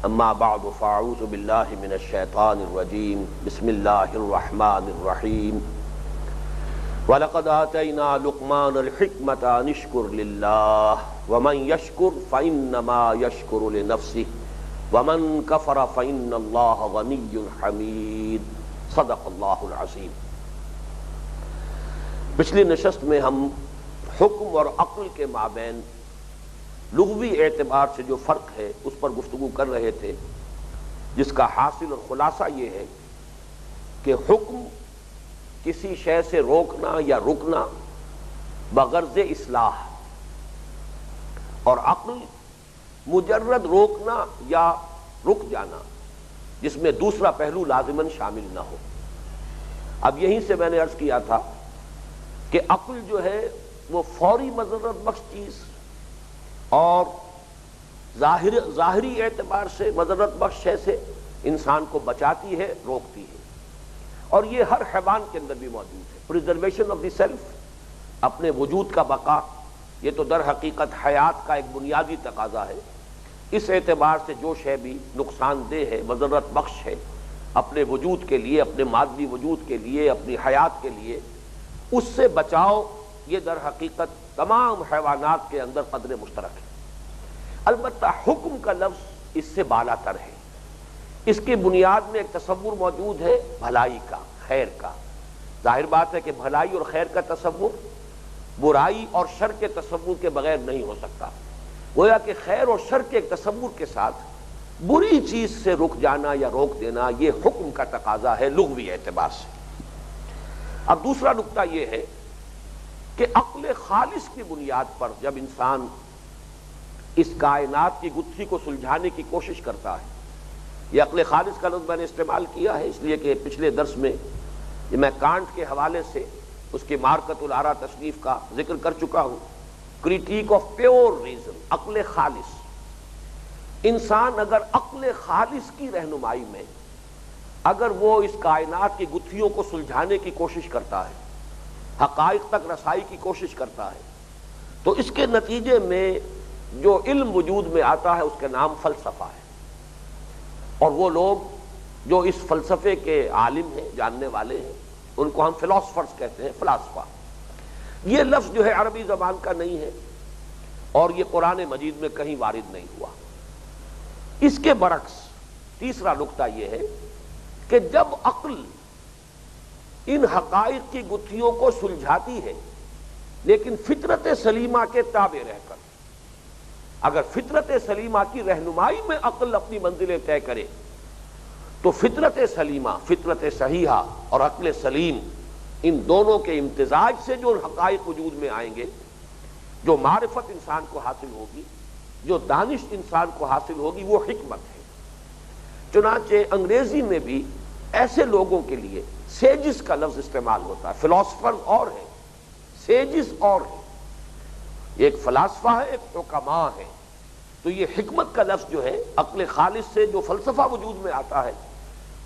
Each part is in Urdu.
اما بعد فاعوذ باللہ من الشیطان الرجیم بسم اللہ الرحمن الرحیم وَلَقَدْ آتَيْنَا لُقْمَانَ الْحِكْمَةَ أَنِ اشْكُرْ لِلَّهِ وَمَنْ يَشْكُرْ فَإِنَّمَا يَشْكُرُ لِنَفْسِهِ وَمَنْ كَفَرَ فَإِنَّ اللَّهَ غَنِيٌّ حَمِيدٌ صدق اللہ العظیم۔ پچھلی نشست میں ہم حکم اور عقل کے مابین لغوی اعتبار سے جو فرق ہے اس پر گفتگو کر رہے تھے، جس کا حاصل اور خلاصہ یہ ہے کہ حکم کسی شے سے روکنا یا رکنا بغرض اصلاح، اور عقل مجرد روکنا یا رک جانا جس میں دوسرا پہلو لازماً شامل نہ ہو۔ اب یہیں سے میں نے عرض کیا تھا کہ عقل جو ہے وہ فوری مضرت بخش چیز اور ظاہری اعتبار سے مضرت بخش شے سے انسان کو بچاتی ہے، روکتی ہے، اور یہ ہر حیوان کے اندر بھی موجود ہے۔ پریزرویشن آف دی سیلف، اپنے وجود کا بقا، یہ تو در حقیقت حیات کا ایک بنیادی تقاضا ہے۔ اس اعتبار سے جو شے بھی نقصان دہ ہے، مضرت بخش ہے اپنے وجود کے لیے، اپنے مادی وجود کے لیے، اپنی حیات کے لیے، اس سے بچاؤ یہ در حقیقت تمام حیوانات کے اندر قدر مشترک ہے۔ البتہ حکم کا لفظ اس سے بالا تر ہے۔ اس کی بنیاد میں ایک تصور موجود ہے بھلائی کا، خیر کا۔ ظاہر بات ہے کہ بھلائی اور خیر کا تصور برائی اور شر کے تصور کے بغیر نہیں ہو سکتا۔ گویا کہ خیر اور شر کے ایک تصور کے ساتھ بری چیز سے رک جانا یا روک دینا یہ حکم کا تقاضا ہے لغوی اعتبار سے۔ اب دوسرا نقطہ یہ ہے کہ عقل خالص کی بنیاد پر جب انسان اس کائنات کی گتھی کو سلجھانے کی کوشش کرتا ہے، یہ عقل خالص کا لفظ میں نے استعمال کیا ہے اس لیے کہ پچھلے درس میں میں کانٹ کے حوالے سے اس کی مارکۃ الآراء تصنیف کا ذکر کر چکا ہوں۔ کریٹیک آف پیور ریزن، عقل خالص۔ انسان اگر عقل خالص کی رہنمائی میں اگر وہ اس کائنات کی گتھیوں کو سلجھانے کی کوشش کرتا ہے، حقائق تک رسائی کی کوشش کرتا ہے، تو اس کے نتیجے میں جو علم وجود میں آتا ہے اس کا نام فلسفہ ہے۔ اور وہ لوگ جو اس فلسفے کے عالم ہیں، جاننے والے ہیں، ان کو ہم فلاسفرز کہتے ہیں، فلاسفہ۔ یہ لفظ جو ہے عربی زبان کا نہیں ہے اور یہ قرآن مجید میں کہیں وارد نہیں ہوا۔ اس کے برعکس تیسرا نقطہ یہ ہے کہ جب عقل ان حقائق کی گتھیوں کو سلجھاتی ہے لیکن فطرت سلیمہ کے تابع رہ کر، اگر فطرت سلیمہ کی رہنمائی میں عقل اپنی منزلیں طے کرے تو فطرت سلیمہ، فطرت صحیحہ اور عقل سلیم، ان دونوں کے امتزاج سے جو حقائق وجود میں آئیں گے، جو معرفت انسان کو حاصل ہوگی، جو دانش انسان کو حاصل ہوگی، وہ حکمت ہے۔ چنانچہ انگریزی میں بھی ایسے لوگوں کے لیے سیجز کا لفظ استعمال ہوتا ہے۔ فلاسفرز اور ہیں، سیجز اور ہیں۔ ایک فلاسفہ ہے، ایک حکماء ہے۔ تو یہ حکمت کا لفظ جو ہے عقل خالص سے جو فلسفہ وجود میں آتا ہے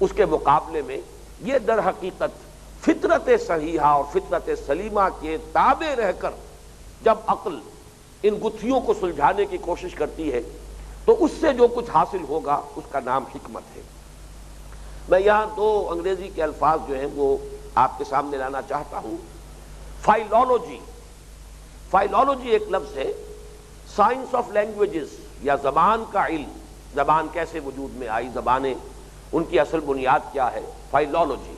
اس کے مقابلے میں یہ در حقیقت فطرت صحیحہ اور فطرت سلیمہ کے تابع رہ کر جب عقل ان گتھیوں کو سلجھانے کی کوشش کرتی ہے تو اس سے جو کچھ حاصل ہوگا اس کا نام حکمت ہے۔ میں یہاں دو انگریزی کے الفاظ جو ہیں وہ آپ کے سامنے لانا چاہتا ہوں۔ فائلولوجی، فائلولوجی ایک لفظ ہے، سائنس آف لینگویجز یا زبان کا علم، زبان کیسے وجود میں آئی، زبانیں ان کی اصل بنیاد کیا ہے، فائلولوجی۔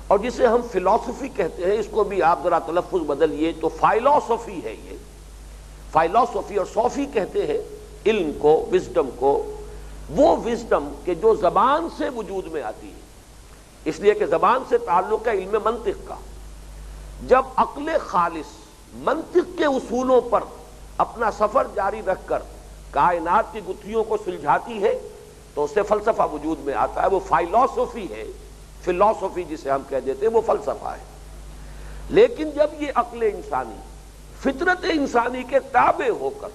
اور جسے ہم فلسفی کہتے ہیں، اس کو بھی آپ ذرا تلفظ بدلیے تو فائلوسفی ہے۔ یہ فائلوسفی اور صوفی کہتے ہیں علم کو، وزڈم کو، وہ وزڈم کہ جو زبان سے وجود میں آتی ہے، اس لیے کہ زبان سے تعلق ہے علم منطق کا۔ جب عقل خالص منطق کے اصولوں پر اپنا سفر جاری رکھ کر کائنات کی گتھیوں کو سلجھاتی ہے تو اس سے فلسفہ وجود میں آتا ہے، وہ فائلوسفی ہے۔ فلسفی جسے ہم کہہ دیتے ہیں وہ فلسفہ ہے۔ لیکن جب یہ عقل انسانی فطرت انسانی کے تابع ہو کر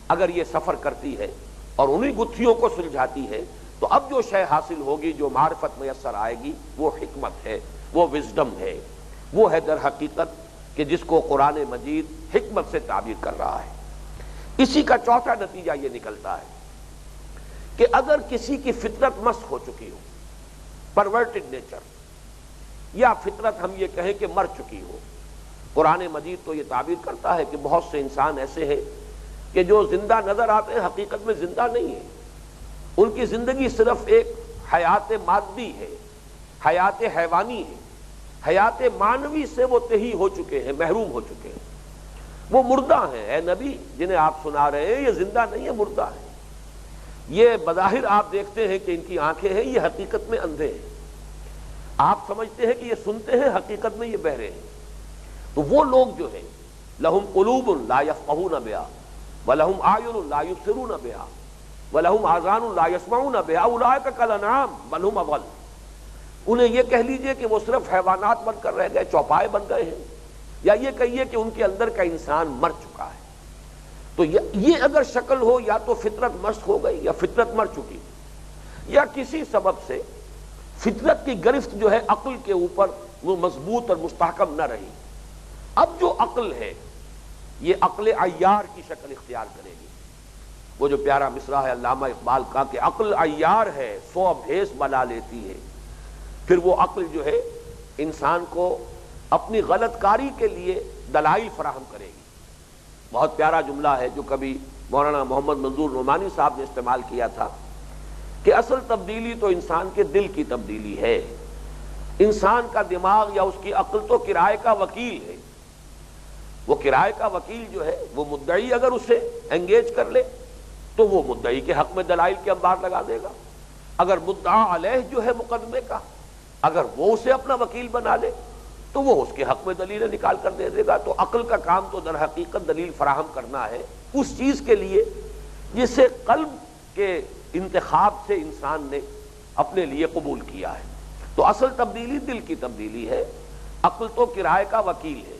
اگر یہ سفر کرتی ہے اور انہی گتھیوں کو سلجھاتی ہے تو اب جو شے حاصل ہوگی، جو معرفت میسر آئے گی، وہ حکمت ہے، وہ وزڈم ہے، وہ ہے در حقیقت کہ جس کو قرآن مجید حکمت سے تعبیر کر رہا ہے۔ اسی کا چوتھا نتیجہ یہ نکلتا ہے کہ اگر کسی کی فطرت مسخ ہو چکی ہو، پرورٹڈ نیچر، یا فطرت ہم یہ کہیں کہ مر چکی ہو، قرآن مجید تو یہ تعبیر کرتا ہے کہ بہت سے انسان ایسے ہیں کہ جو زندہ نظر آتے ہیں، حقیقت میں زندہ نہیں ہیں، ان کی زندگی صرف ایک حیات مادی ہے، حیات حیوانی ہے، حیات معنوی سے وہ تہی ہو چکے ہیں، محروم ہو چکے ہیں، وہ مردہ ہیں۔ اے نبی جنہیں آپ سنا رہے ہیں یہ زندہ نہیں ہے، مردہ ہیں۔ یہ بظاہر آپ دیکھتے ہیں کہ ان کی آنکھیں ہیں، یہ حقیقت میں اندھے ہیں۔ آپ سمجھتے ہیں کہ یہ سنتے ہیں، حقیقت میں یہ بہرے ہیں۔ تو وہ لوگ جو ہیں لہم قلوب لا یفقہون بہا ولہم اعین لا یبصرون بہا ولہم آذان لا یسمعون بہا اولئک کالانعام بل ھم اضل، انہیں یہ کہہ لیجئے کہ وہ صرف حیوانات بن کر رہ گئے، چوپائے بن گئے ہیں، یا یہ کہیے کہ ان کے اندر کا انسان مر چکا ہے۔ تو یہ اگر شکل ہو، یا تو فطرت مسخ ہو گئی یا فطرت مر چکی، یا کسی سبب سے فطرت کی گرفت جو ہے عقل کے اوپر وہ مضبوط اور مستحکم نہ رہی۔ اب جو عقل ہے یہ عقل عیار کی شکل اختیار کرے گی۔ وہ جو پیارا مصرع ہے علامہ اقبال کا کہ عقل عیار ہے 100 بھیس بنا لیتی ہے، پھر وہ عقل جو ہے انسان کو اپنی غلط کاری کے لیے دلائل فراہم کرے گی۔ بہت پیارا جملہ ہے جو کبھی مولانا محمد منظور نعمانی صاحب نے استعمال کیا تھا کہ اصل تبدیلی تو انسان کے دل کی تبدیلی ہے۔ انسان کا دماغ یا اس کی عقل تو کرائے کا وکیل ہے، وہ کرائے کا وکیل جو ہے وہ مدعی اگر اسے انگیج کر لے تو وہ مدعی کے حق میں دلائل کے انبار لگا دے گا، اگر مدعا علیہ جو ہے مقدمے کا اگر وہ اسے اپنا وکیل بنا لے تو وہ اس کے حق میں دلیلیں نکال کر دے دے گا۔ تو عقل کا کام تو در حقیقت دلیل فراہم کرنا ہے اس چیز کے لیے جسے قلب کے انتخاب سے انسان نے اپنے لیے قبول کیا ہے۔ تو اصل تبدیلی دل کی تبدیلی ہے، عقل تو کرائے کا وکیل ہے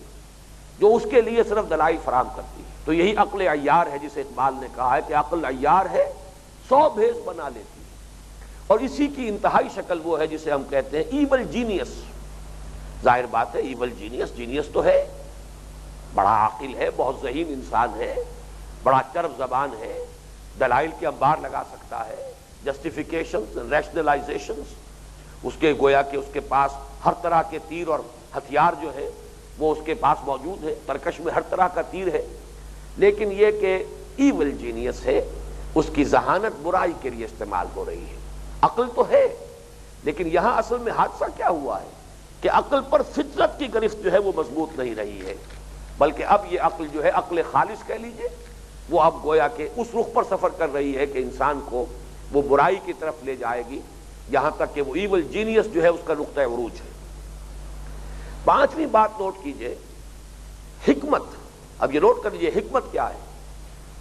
جو اس کے لیے صرف دلائل فراہم کرتی ہے۔ تو یہی عقل عیار ہے جسے اقبال نے کہا ہے کہ عقل عیار ہے 100 بھیس بنا لیتی ہے، اور اسی کی انتہائی شکل وہ ہے جسے ہم کہتے ہیں ایول جینیس۔ ظاہر بات ہے ایول جینیس، جینیس تو ہے، بڑا عاقل ہے، بہت ذہین انسان ہے، بڑا چرب زبان ہے، دلائل کے انبار لگا سکتا ہے، جسٹیفیکیشنز، ریشنلائزیشنز، اس کے گویا کہ اس کے پاس ہر طرح کے تیر اور ہتھیار جو ہے وہ اس کے پاس موجود ہے، ترکش میں ہر طرح کا تیر ہے، لیکن یہ کہ ایول جینیس ہے، اس کی ذہانت برائی کے لیے استعمال ہو رہی ہے۔ عقل تو ہے لیکن یہاں اصل میں حادثہ کیا ہوا ہے کہ عقل پر فطرت کی گرفت جو ہے وہ مضبوط نہیں رہی ہے، بلکہ اب یہ عقل جو ہے عقل خالص کہہ لیجئے، وہ اب گویا کہ اس رخ پر سفر کر رہی ہے کہ انسان کو وہ برائی کی طرف لے جائے گی، یہاں تک کہ وہ ایول جینیس جو ہے اس کا نقطہ عروج ہے۔ 5ویں بات نوٹ کیجئے، حکمت۔ اب یہ نوٹ کر لیجئے حکمت کیا ہے؟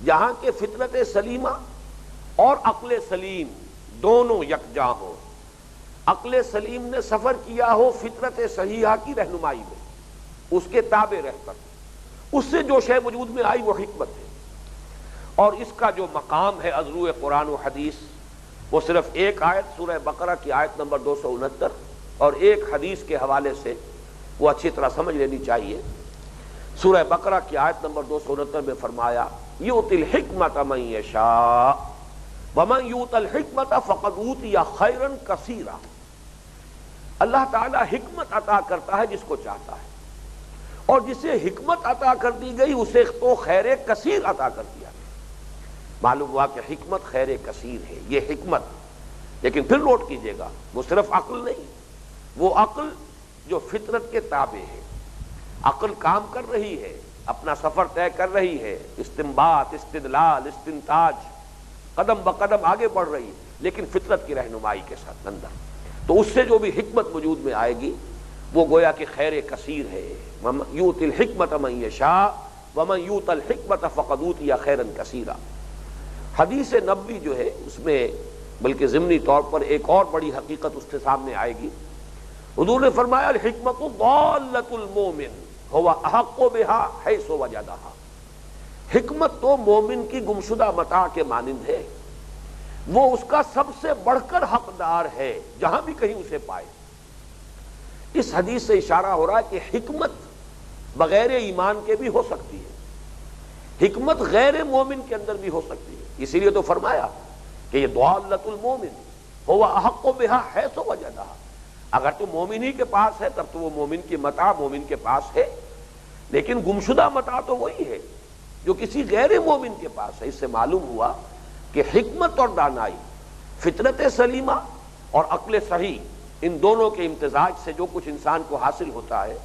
جہاں کہ فطرت سلیمہ اور عقل سلیم دونوں یکجاں ہوں، عقل سلیم نے سفر کیا ہو فطرت صحیحہ کی رہنمائی میں، اس کے تابع رہ کر، اس سے جو شے وجود میں آئی وہ حکمت ہے، اور اس کا جو مقام ہے از روئے قرآن و حدیث وہ صرف ایک آیت سورہ بقرہ کی آیت نمبر 269 اور ایک حدیث کے حوالے سے وہ اچھی طرح سمجھ لینی چاہیے۔ سورہ بقرہ کی آیت نمبر 269 میں فرمایا یؤتی الحکمۃ من یشاء ومن یؤت الحکمۃ فقد اوتی خیرا کثیرا۔ اللہ تعالیٰ حکمت عطا کرتا ہے جس کو چاہتا ہے، اور جسے حکمت عطا کر دی گئی اسے تو خیر کثیر عطا کر دیا گیا۔ معلوم ہوا کہ حکمت خیر کثیر ہے، یہ حکمت۔ لیکن پھر نوٹ کیجئے گا وہ صرف عقل نہیں، وہ عقل جو فطرت کے تابع ہے، عقل کام کر رہی ہے، اپنا سفر طے کر رہی ہے، استنباط، استدلال، استنتاج، قدم بقدم آگے بڑھ رہی ہے، لیکن فطرت کی رہنمائی کے ساتھ اندر۔ تو اس سے جو بھی حکمت وجود میں آئے گی وہ گویا کہ خیر کثیر ہے۔ یؤتی الحکمۃ من یشاء ومن یؤت الحکمۃ فقد اوتی خیرا کثیرا۔ حدیث نبوی جو ہے اس میں بلکہ ضمنی طور پر ایک اور بڑی حقیقت اس کے سامنے آئے گی۔ حضور نے فرمایا الحکمت ضالۃ المومن هو احق بها حیث وجدها۔ حکمت تو مومن کی گمشدہ متاع کے مانند ہے، وہ اس کا سب سے بڑھ کر حقدار ہے جہاں بھی کہیں اسے پائے۔ اس حدیث سے اشارہ ہو رہا ہے کہ حکمت بغیر ایمان کے بھی ہو سکتی ہے، حکمت غیر مومن کے اندر بھی ہو سکتی ہے۔ اسی لیے تو فرمایا کہ یہ ضالۃ المومن هو احق بها حیث وجدها، اگر تو مومن ہی کے پاس ہے تب تو وہ مومن کی متاع مومن کے پاس ہے، لیکن گمشدہ متاع تو وہی ہے جو کسی غیر مومن کے پاس ہے۔ اس سے معلوم ہوا کہ حکمت اور دانائی، فطرت سلیمہ اور عقل صحیح، ان دونوں کے امتزاج سے جو کچھ انسان کو حاصل ہوتا ہے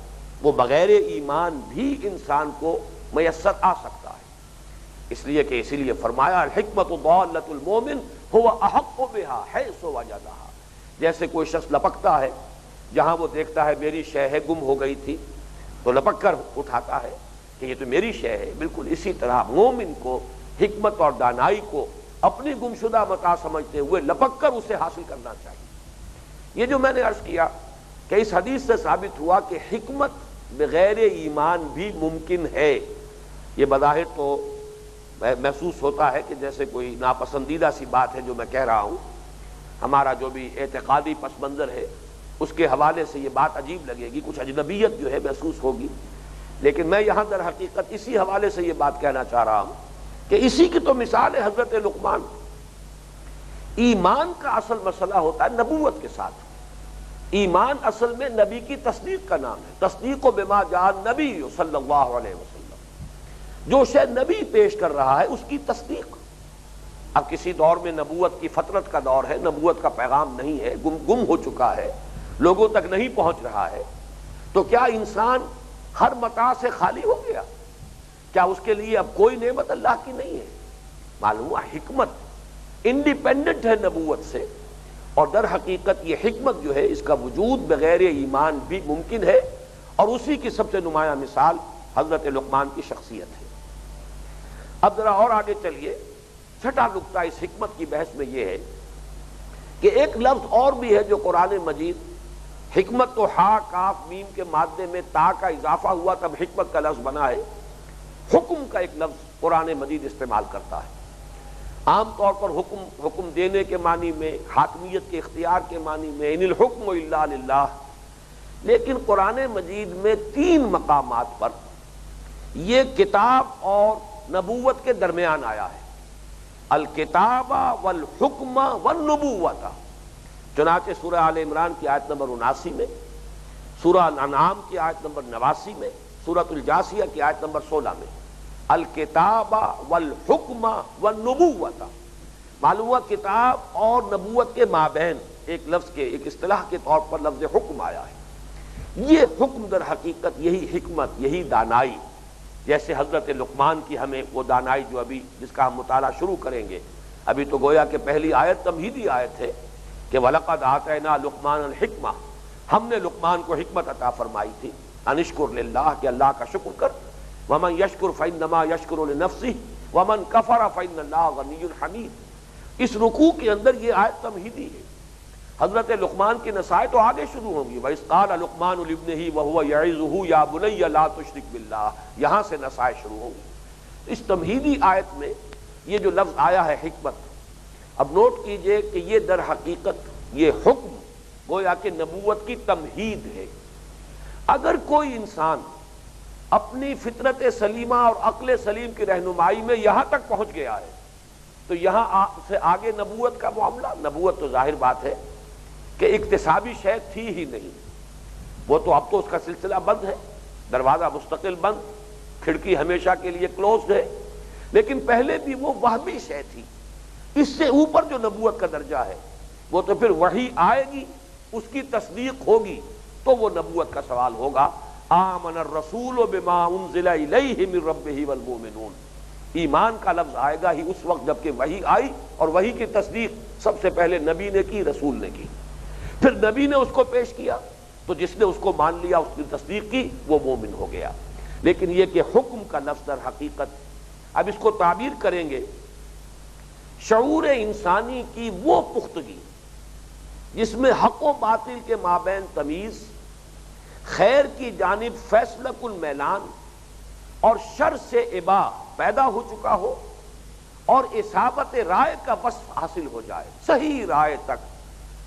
وہ بغیر ایمان بھی انسان کو میسر آ سکتا ہے۔ اس لیے فرمایا الحکمت ضالۃ المومن هو احق بها حیث وجدها، جیسے کوئی شخص لپکتا ہے جہاں وہ دیکھتا ہے میری شے ہے گم ہو گئی تھی تو لپک کر اٹھاتا ہے کہ یہ تو میری شے ہے، بالکل اسی طرح مومن کو حکمت اور دانائی کو اپنی گمشدہ متاع سمجھتے ہوئے لپک کر اسے حاصل کرنا چاہیے۔ یہ جو میں نے عرض کیا کہ اس حدیث سے ثابت ہوا کہ حکمت بغیر ایمان بھی ممکن ہے، یہ بظاہر تو محسوس ہوتا ہے کہ جیسے کوئی ناپسندیدہ سی بات ہے جو میں کہہ رہا ہوں، ہمارا جو بھی اعتقادی پس منظر ہے اس کے حوالے سے یہ بات عجیب لگے گی، کچھ اجنبیت جو ہے محسوس ہوگی، لیکن میں یہاں در حقیقت اسی حوالے سے یہ بات کہنا چاہ رہا ہوں کہ اسی کی تو مثال ہے حضرت لقمان۔ ایمان کا اصل مسئلہ ہوتا ہے نبوت کے ساتھ، ایمان اصل میں نبی کی تصدیق کا نام ہے، تصدیق بما جاء النبی صلی اللہ علیہ وسلم، جو شے نبی پیش کر رہا ہے اس کی تصدیق۔ اب کسی دور میں نبوت کی فترت کا دور ہے، نبوت کا پیغام نہیں ہے، گم ہو چکا ہے، لوگوں تک نہیں پہنچ رہا ہے، تو کیا انسان ہر متاع سے خالی ہو گیا؟ کیا اس کے لیے اب کوئی نعمت اللہ کی نہیں ہے؟ معلوم ہوا حکمت انڈیپینڈنٹ ہے نبوت سے، اور در حقیقت یہ حکمت جو ہے اس کا وجود بغیر ایمان بھی ممکن ہے، اور اسی کی سب سے نمایاں مثال حضرت لقمان کی شخصیت ہے۔ اب ذرا اور آگے چلیے، چھٹا نقطہ اس حکمت کی بحث میں یہ ہے کہ ایک لفظ اور بھی ہے جو قرآن مجید، حکمت تو ہا کاف میم کے مادے میں تا کا اضافہ ہوا تب حکمت کا لفظ بنا ہے، حکم کا ایک لفظ قرآن مجید استعمال کرتا ہے، عام طور پر حکم دینے کے معنی میں، حاکمیت کے اختیار کے معنی میں، ان الحکم الا للہ، لیکن قرآن مجید میں 3 مقامات پر یہ کتاب اور نبوت کے درمیان آیا ہے، الکتاب والحکم والنبوۃ، چنانچہ سورہ آل عمران کی آیت نمبر 79 میں، سورہ انعام کی آیت نمبر 89 میں، سورۃ الجاثیہ کی آیت نمبر 16 میں، الکتاب والحکم والنبوۃ، معلوم ہوا کتاب اور نبوت کے مابین ایک لفظ کے، ایک اصطلاح کے طور پر لفظ حکم آیا ہے۔ یہ حکم در حقیقت یہی حکمت، یہی دانائی، جیسے حضرت لقمان کی ہمیں وہ دانائی جو ابھی جس کا ہم مطالعہ شروع کریں گے، ابھی تو گویا کہ پہلی آیت تمہیدی آیت ہے کہ وَلَقَدْ آتَيْنَا لُقْمَانَ الْحِکْمَةَ، ہم نے لقمان کو حکمت عطا فرمائی تھی، ان اشکر للہ، کہ اللہ کا شکر کر، وَمَنْ يَشْكُرْ فَإِنَّمَا يَشْكُرُ لِنَفْسِهِ وَمَنْ كَفَرَ فَإِنَّ اللَّهَ غَنِيٌّ حَمِيدٌ۔ اس رکوع کے اندر یہ آیت تمہیدی ہے، حضرت لقمان کی نصائح تو آگے شروع ہوں گی، وَإِذْ قَالَ لُقْمَانُ لِابْنِهِ وَهُوَ يَعِظُهُ يَا بُنَيَّ لَا تُشْرِكْ بِاللَّهِ، یہاں سے نصائح شروع ہوں گی۔ اس تمہیدی آیت میں یہ جو لفظ آیا ہے حکمت، اب نوٹ کیجئے کہ یہ در حقیقت یہ حکم گویا کہ نبوت کی تمہید ہے۔ اگر کوئی انسان اپنی فطرت سلیمہ اور عقل سلیم کی رہنمائی میں یہاں تک پہنچ گیا ہے تو یہاں سے آگے نبوت کا معاملہ، نبوت تو ظاہر بات ہے کہ اکتسابی شے تھی ہی نہیں، وہ تو اب تو اس کا سلسلہ بند ہے، دروازہ مستقل بند، کھڑکی ہمیشہ کے لیے کلوزڈ ہے، لیکن پہلے بھی وہ وہمی شے تھی۔ اس سے اوپر جو نبوت کا درجہ ہے وہ تو پھر وحی آئے گی، اس کی تصدیق ہوگی تو وہ نبوت کا سوال ہوگا۔ آمن الرسول بما انزل الیہ من ربہ والمؤمنون، ایمان کا لفظ آئے گا ہی اس وقت جب کہ وحی آئی، اور وحی کی تصدیق سب سے پہلے نبی نے کی، رسول نے کی، پھر نبی نے اس کو پیش کیا تو جس نے اس کو مان لیا، اس کی تصدیق کی، وہ مومن ہو گیا۔ لیکن یہ کہ حکم کا لفظ در حقیقت، اب اس کو تعبیر کریں گے شعور انسانی کی وہ پختگی جس میں حق و باطل کے مابین تمیز، خیر کی جانب فیصلہ کن میلان، اور شر سے ابا پیدا ہو چکا ہو، اور اصابت رائے کا وصف حاصل ہو جائے، صحیح رائے تک،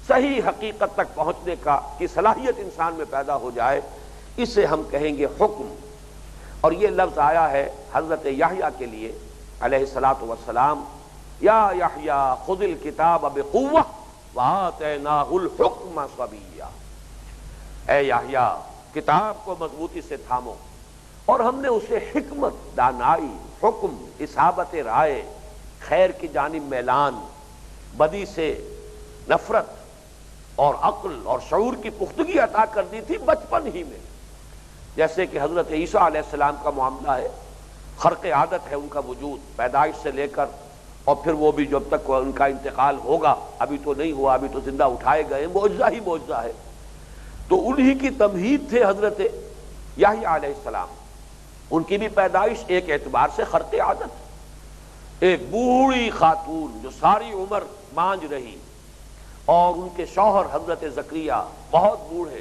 صحیح حقیقت تک پہنچنے کی صلاحیت انسان میں پیدا ہو جائے، اسے ہم کہیں گے حکم۔ اور یہ لفظ آیا ہے حضرت یحییٰ کے لیے علیہ الصلاۃ والسلام یا یحییٰ خذ الکتاب بقوہ وآتیناہ الحکم صبیہ، اے یحییٰ کتاب کو مضبوطی سے تھامو اور ہم نے اسے حکمت، دانائی، حکم، اصابت رائے، خیر کی جانب میلان، بدی سے نفرت اور عقل اور شعور کی پختگی عطا کر دی تھی بچپن ہی میں. جیسے کہ حضرت عیسیٰ علیہ السلام کا معاملہ ہے، خرق عادت ہے ان کا وجود پیدائش سے لے کر، اور پھر وہ بھی جب تک ان کا انتقال ہوگا، ابھی تو نہیں ہوا، ابھی تو زندہ اٹھائے گئے، معجزہ ہی معجزہ ہے. تو انہی کی تمہید تھے حضرت یحییٰ علیہ السلام. ان کی بھی پیدائش ایک اعتبار سے خرق عادت، ایک بوڑھی خاتون جو ساری عمر بانجھ رہی، اور ان کے شوہر حضرت زکریا بہت بوڑھے،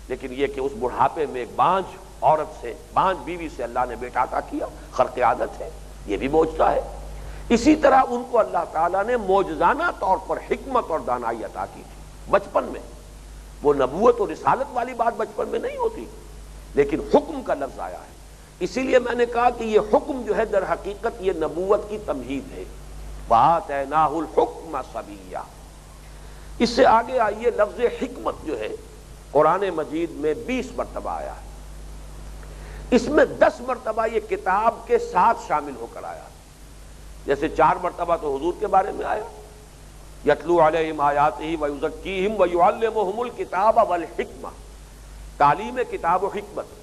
لیکن یہ کہ اس بڑھاپے میں ایک بانجھ عورت سے، بانجھ بیوی سے اللہ نے بیٹا عطا کیا، خرق عادت ہے، یہ بھی معجزہ ہے. اسی طرح ان کو اللہ تعالیٰ نے معجزانہ طور پر حکمت اور دانائی عطا کی تھی بچپن میں. وہ نبوت اور رسالت والی بات بچپن میں نہیں ہوتی، لیکن حکم کا لفظ آیا ہے. اسی لیے میں نے کہا کہ یہ حکم جو ہے در حقیقت یہ نبوت کی تمہید ہے. وآتیناہ الحکم صبیہ. اس سے آگے آئیے، لفظ حکمت جو ہے قرآن مجید میں 20 مرتبہ آیا ہے. اس میں 10 مرتبہ یہ کتاب کے ساتھ شامل ہو کر آیا. جیسے 4 مرتبہ تو حضور کے بارے میں آیا، یتلو علیہم آیاتہ ویزکیہم ویعلمہم الکتاب والحکمہ، تعلیم کتاب و حکمت.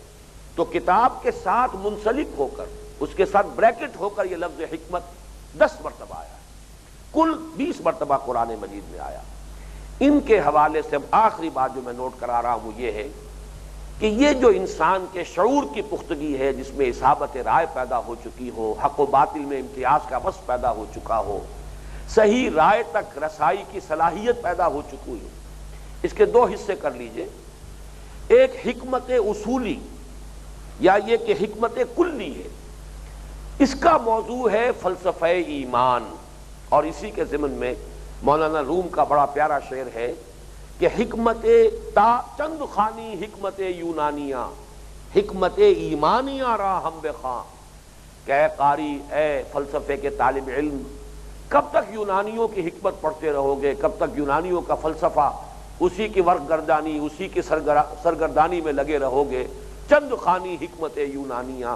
تو کتاب کے ساتھ منسلک ہو کر، اس کے ساتھ بریکٹ ہو کر یہ لفظ حکمت 10 مرتبہ آیا ہے. کل 20 مرتبہ قرآن مجید میں آیا. ان کے حوالے سے اب آخری بات جو میں نوٹ کرا رہا ہوں وہ یہ ہے کہ یہ جو انسان کے شعور کی پختگی ہے، جس میں اصابت رائے پیدا ہو چکی ہو، حق و باطل میں امتیاز کا وصف پیدا ہو چکا ہو، صحیح رائے تک رسائی کی صلاحیت پیدا ہو چکی ہو، اس کے 2 حصے کر لیجئے. ایک حکمت اصولی یا یہ کہ حکمت کلی ہے. اس کا موضوع ہے فلسفہ ایمان، اور اسی کے ضمن میں مولانا روم کا بڑا پیارا شعر ہے کہ حکمت چند خانی حکمت یونانیہ، حکمت ایمانیہ را ہم بخواں، کہ اے قاری، اے فلسفے کے طالب علم، کب تک یونانیوں کی حکمت پڑھتے رہو گے، کب تک یونانیوں کا فلسفہ، اسی کی ورق گردانی، اسی کی سرگردانی میں لگے رہو گے. چند خانی حکمت یونانیہ،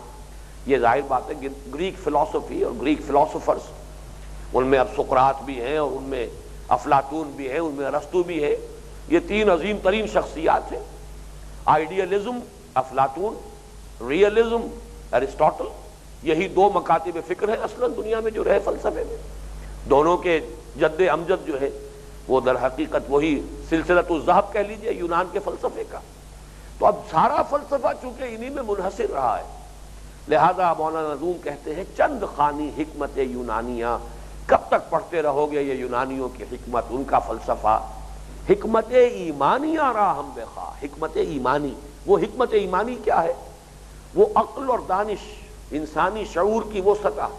یہ ظاہر بات ہے گریک فلسفی اور گریک فلاسفرز، ان میں اب سقراط بھی ہیں، اور ان میں افلاطون بھی ہے، ان میں ارسطو بھی ہے. یہ 3 عظیم ترین شخصیات ہیں. آئیڈیلزم افلاطون، ریئلزم ارسطاٹل، یہی 2 مکاتب فکر ہیں اصلاً دنیا میں جو رہے فلسفے میں. دونوں کے جد امجد جو ہے وہ در حقیقت وہی سلسلۃ الذہب کہہ لیجئے یونان کے فلسفے کا. تو اب سارا فلسفہ چونکہ انہی میں منحصر رہا ہے، لہذا مولانا روم کہتے ہیں چند خانی حکمت یونانیہ، کب تک پڑھتے رہو گے یہ یونانیوں کی حکمت، ان کا فلسفہ. حکمت ایمانیہ را ہم بخواں، حکمت ایمانی. وہ حکمت ایمانی کیا ہے؟ وہ عقل اور دانش، انسانی شعور کی وہ سطح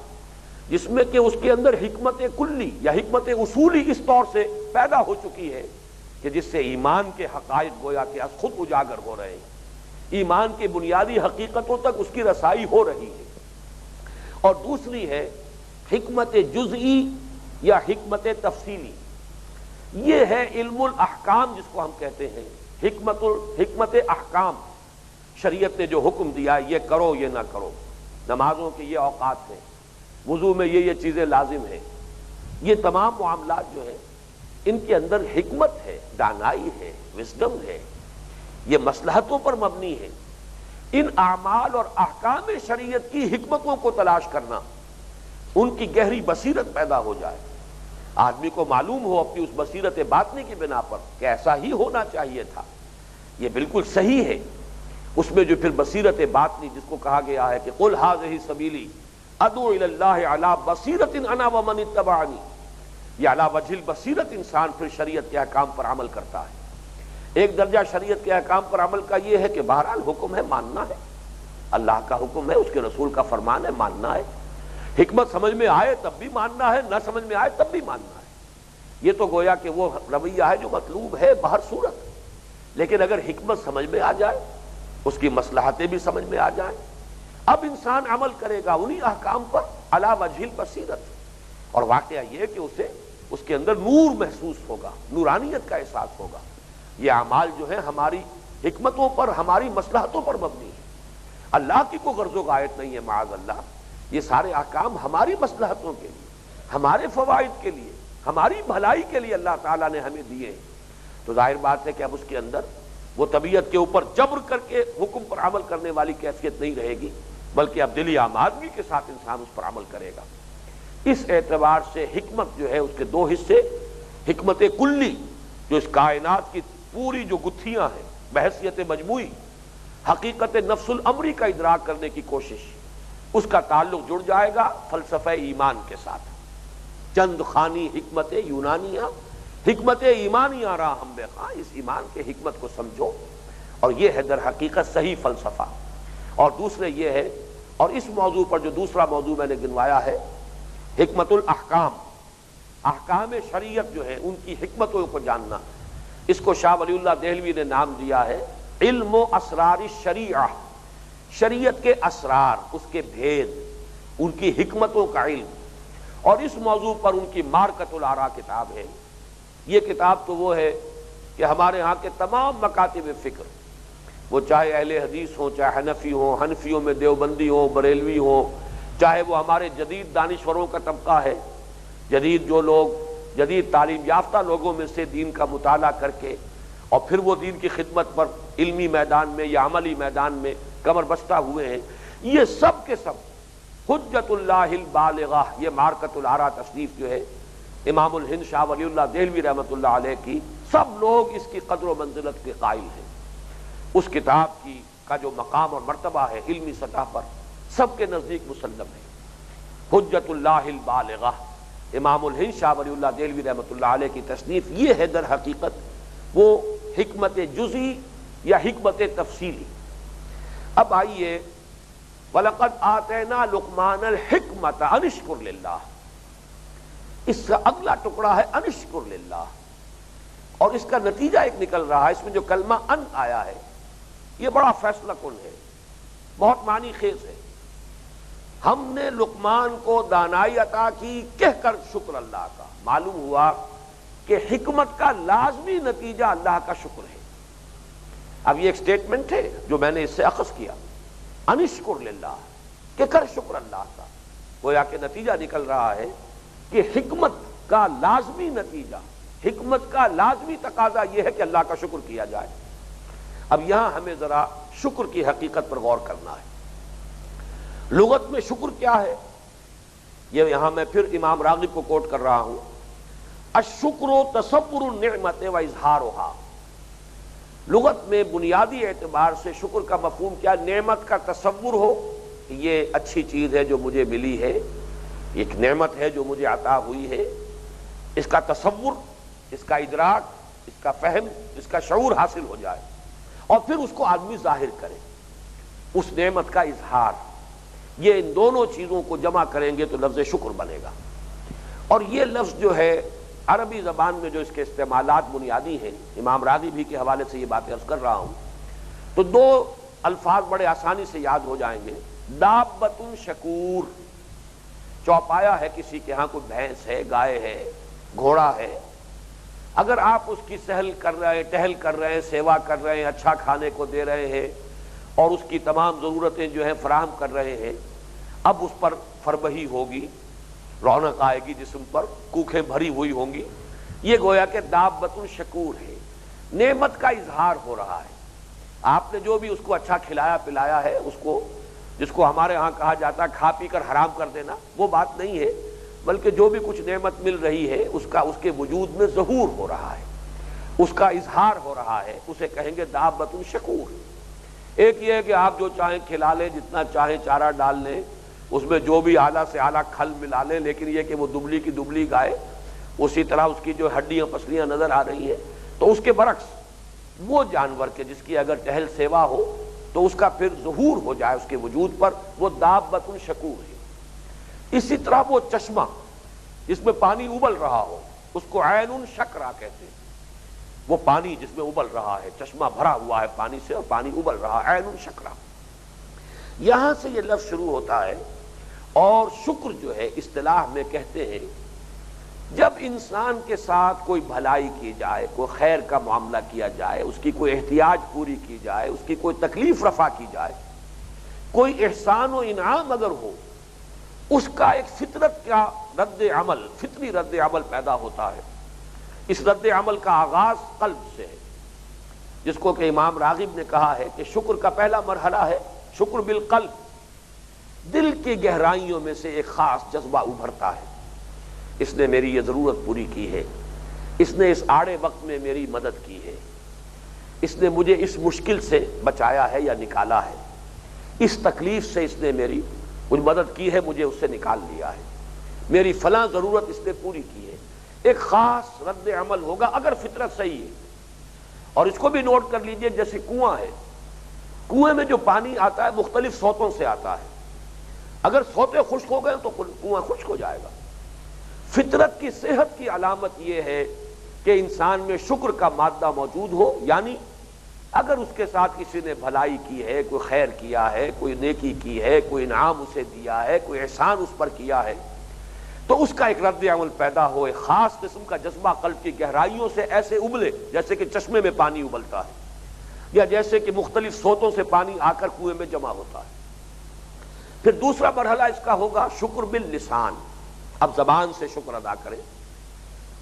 جس میں کہ اس کے اندر حکمت کلی یا حکمت اصولی اس طور سے پیدا ہو چکی ہے کہ جس سے ایمان کے حقائق گویا کہ از خود اجاگر ہو رہے ہیں، ایمان کی بنیادی حقیقتوں تک اس کی رسائی ہو رہی ہے. اور دوسری ہے حکمت جزئی یا حکمت تفصیلی. یہ ہے علم الاحکام جس کو ہم کہتے ہیں، حکمت احکام. شریعت نے جو حکم دیا یہ کرو یہ نہ کرو، نمازوں کے یہ اوقات ہیں، وضو میں یہ چیزیں لازم ہیں، یہ تمام معاملات جو ہیں ان کے اندر حکمت ہے، دانائی ہے، وزڈم ہے، یہ مصلحتوں پر مبنی ہے. ان اعمال اور احکام شریعت کی حکمتوں کو تلاش کرنا، ان کی گہری بصیرت پیدا ہو جائے، آدمی کو معلوم ہو اپنی اس بصیرت باطنی کی بنا پر کہ ایسا ہی ہونا چاہیے تھا، یہ بالکل صحیح ہے. اس میں جو پھر بصیرت باطنی جس کو کہا گیا ہے کہ قل ھذہ سبیلی ادعو الی اللہ علی بصیرۃ انا ومن اتبعنی، یہ علی وجہ البصیرت انسان پھر شریعت کے احکام پر عمل کرتا ہے. ایک درجہ شریعت کے احکام پر عمل کا یہ ہے کہ بہرحال حکم ہے، ماننا ہے، اللہ کا حکم ہے، اس کے رسول کا فرمان ہے، ماننا ہے. حکمت سمجھ میں آئے تب بھی ماننا ہے، نہ سمجھ میں آئے تب بھی ماننا ہے. یہ تو گویا کہ وہ رویہ ہے جو مطلوب ہے بہر صورت. لیکن اگر حکمت سمجھ میں آ جائے، اس کی مصلحتیں بھی سمجھ میں آ جائیں، اب انسان عمل کرے گا انہی احکام پر علی وجہ البصیرت. اور واقعہ یہ ہے کہ اسے اس کے اندر نور محسوس ہوگا، نورانیت کا احساس ہوگا۔ یہ اعمال جو ہیں ہماری حکمتوں پر، ہماری مصلحتوں پر مبنی ہے، اللہ کی کوئی غرض و غایت نہیں ہے معاذ اللہ۔ یہ سارے احکام ہماری مصلحتوں کے لیے، ہمارے فوائد کے لیے، ہماری بھلائی کے لیے اللہ تعالیٰ نے ہمیں دیے ہیں۔ تو ظاہر بات ہے کہ اب اس کے اندر وہ طبیعت کے اوپر جبر کر کے حکم پر عمل کرنے والی کیفیت نہیں رہے گی، بلکہ اب دلی آمادگی کے ساتھ انسان اس پر عمل کرے گا۔ اس اعتبار سے حکمت جو ہے اس کے دو حصے، حکمت کلی جو اس کائنات کی پوری جو گتھیاں ہیں بحیثیت مجموعی، حقیقت نفس الامری کا ادراک کرنے کی کوشش، اس کا تعلق جڑ جائے گا فلسفہ ایمان کے ساتھ۔ چند خانی حکمت یونانیہ، حکمت ایمانیہ را ہم بے خواہ، اس ایمان کے حکمت کو سمجھو، اور یہ ہے در حقیقت صحیح فلسفہ۔ اور دوسرے یہ ہے، اور اس موضوع پر جو دوسرا موضوع میں نے گنوایا ہے، حکمت الاحکام، احکام شریعت جو ہے ان کی حکمتوں کو جاننا، اس کو شاہ ولی اللہ دہلوی نے نام دیا ہے علم و اسرار الشریعہ، شریعت کے اسرار، اس کے بھید، ان کی حکمتوں کا علم۔ اور اس موضوع پر ان کی مارکۃ الآراء کتاب ہے۔ یہ کتاب تو وہ ہے کہ ہمارے ہاں کے تمام مکاتب فکر، وہ چاہے اہل حدیث ہوں، چاہے حنفی ہوں، حنفیوں میں دیوبندی ہوں، بریلوی ہوں، چاہے وہ ہمارے جدید دانشوروں کا طبقہ ہے، جدید جو لوگ جدید تعلیم یافتہ لوگوں میں سے دین کا مطالعہ کر کے اور پھر وہ دین کی خدمت پر علمی میدان میں یا عملی میدان میں کمر بستہ ہوئے ہیں، یہ سب کے سب حجت اللہ البالغہ، یہ مارکۃ الآراء تصنیف جو ہے امام الہند شاہ ولی اللہ دہلوی رحمۃ اللہ علیہ کی، سب لوگ اس کی قدر و منزلت کے قائل ہیں۔ اس کتاب کی کا جو مقام اور مرتبہ ہے علمی سطح پر سب کے نزدیک مسلم ہے۔ حجت اللہ البالغہ، امام الہند شاہ ولی اللہ دہلوی رحمۃ اللہ علیہ کی تصنیف، یہ ہے در حقیقت وہ حکمت جزئی یا حکمت تفصیلی۔ اب آئیے، وَلَقَدْ آتَيْنَا لُقْمَانَ الْحِكْمَةَ أَنِ اشْكُرْ لِلَّهِ، اس کا اگلا ٹکڑا ہے ان اشکر للہ، اور اس کا نتیجہ ایک نکل رہا ہے، اس میں جو کلمہ ان آیا ہے یہ بڑا فیصلہ کن ہے، بہت معنی خیز ہے۔ ہم نے لقمان کو دانائی عطا کی کہہ کر شکر اللہ کا، معلوم ہوا کہ حکمت کا لازمی نتیجہ اللہ کا شکر ہے۔ اب یہ ایک سٹیٹمنٹ ہے جو میں نے اس سے اخذ کیا، ان اشکر للہ، کہ کر شکر اللہ کا، گویا کہ نتیجہ نکل رہا ہے کہ حکمت کا لازمی نتیجہ، حکمت کا لازمی تقاضا یہ ہے کہ اللہ کا شکر کیا جائے۔ اب یہاں ہمیں ذرا شکر کی حقیقت پر غور کرنا ہے۔ لغت میں شکر کیا ہے؟ یہ یہاں میں پھر امام راغب کو کوٹ کر رہا ہوں، الشکر تصور النعمت و اظہارها۔ لغت میں بنیادی اعتبار سے شکر کا مفہوم کیا؟ نعمت کا تصور ہو کہ یہ اچھی چیز ہے جو مجھے ملی ہے، ایک نعمت ہے جو مجھے عطا ہوئی ہے، اس کا تصور، اس کا ادراک، اس کا فہم، اس کا شعور حاصل ہو جائے، اور پھر اس کو آدمی ظاہر کرے، اس نعمت کا اظہار۔ یہ ان دونوں چیزوں کو جمع کریں گے تو لفظ شکر بنے گا۔ اور یہ لفظ جو ہے عربی زبان میں جو اس کے استعمالات بنیادی ہیں، امام راغب بھی کے حوالے سے یہ باتیں عرض کر رہا ہوں، تو دو الفاظ بڑے آسانی سے یاد ہو جائیں گے۔ دابۃ شکور، چوپایا ہے کسی کے ہاں، کوئی بھینس ہے، گائے ہے، گھوڑا ہے، اگر آپ اس کی سہل کر رہے ہیں، ٹہل کر رہے ہیں، سیوا کر رہے ہیں، اچھا کھانے کو دے رہے ہیں اور اس کی تمام ضرورتیں جو ہیں فراہم کر رہے ہیں، اب اس پر فربہی ہوگی، رونق آئے گی جسم پر، کوکھیں بھری ہوئی ہوں گی، یہ گویا کہ دابۃ شکور ہے، نعمت کا اظہار ہو رہا ہے۔ آپ نے جو بھی اس کو اچھا کھلایا پلایا ہے، اس کو جس کو ہمارے ہاں کہا جاتا ہے کھا پی کر حرام کر دینا، وہ بات نہیں ہے، بلکہ جو بھی کچھ نعمت مل رہی ہے اس کا اس کے وجود میں ظہور ہو رہا ہے، اس کا اظہار ہو رہا ہے، اسے کہیں گے دابۃ شکور۔ ایک یہ ہے کہ آپ جو چاہیں کھلا لیں، جتنا چاہیں چارہ ڈال لیں، اس میں جو بھی اعلیٰ سے اعلیٰ کھل ملا لیں، لیکن یہ کہ وہ دبلی کی دبلی گائے، اسی طرح اس کی جو ہڈیاں پسلیاں نظر آ رہی ہیں، تو اس کے برعکس وہ جانور کے جس کی اگر ٹہل سیوا ہو تو اس کا پھر ظہور ہو جائے اس کے وجود پر، وہ دابۃ شکور ہے۔ اسی طرح وہ چشمہ جس میں پانی ابل رہا ہو، اس کو عین شکرا کہتے ہیں، وہ پانی جس میں ابل رہا ہے، چشمہ بھرا ہوا ہے پانی سے اور پانی ابل رہا ہے، عین شکرا۔ یہاں سے یہ لفظ شروع ہوتا ہے، اور شکر جو ہے اصطلاح میں کہتے ہیں جب انسان کے ساتھ کوئی بھلائی کی جائے، کوئی خیر کا معاملہ کیا جائے، اس کی کوئی احتیاج پوری کی جائے، اس کی کوئی تکلیف رفع کی جائے، کوئی احسان و انعام اگر ہو، اس کا ایک فطرت کا رد عمل، فطری رد عمل پیدا ہوتا ہے۔ اس رد عمل کا آغاز قلب سے ہے، جس کو کہ امام راغب نے کہا ہے کہ شکر کا پہلا مرحلہ ہے شکر بالقلب، دل کی گہرائیوں میں سے ایک خاص جذبہ ابھرتا ہے، اس نے میری یہ ضرورت پوری کی ہے، اس نے اس آڑے وقت میں میری مدد کی ہے، اس نے مجھے اس مشکل سے بچایا ہے یا نکالا ہے، اس تکلیف سے اس نے میری کچھ مدد کی ہے، مجھے اس سے نکال لیا ہے، میری فلاں ضرورت اس نے پوری کی ہے۔ ایک خاص رد عمل ہوگا اگر فطرت صحیح ہے۔ اور اس کو بھی نوٹ کر لیجئے، جیسے کنواں ہے، کنویں میں جو پانی آتا ہے مختلف سوتوں سے آتا ہے، اگر سوتے خشک ہو گئے تو کنواں خشک ہو جائے گا۔ فطرت کی صحت کی علامت یہ ہے کہ انسان میں شکر کا مادہ موجود ہو، یعنی اگر اس کے ساتھ کسی نے بھلائی کی ہے، کوئی خیر کیا ہے، کوئی نیکی کی ہے، کوئی انعام اسے دیا ہے، کوئی احسان اس پر کیا ہے، تو اس کا ایک رد عمل پیدا ہو، ایک خاص قسم کا جذبہ قلب کی گہرائیوں سے ایسے ابلے جیسے کہ چشمے میں پانی ابلتا ہے، یا جیسے کہ مختلف سوتوں سے پانی آ کر کنویں میں جمع ہوتا ہے۔ پھر دوسرا مرحلہ اس کا ہوگا شکر باللسان، اب زبان سے شکر ادا کریں،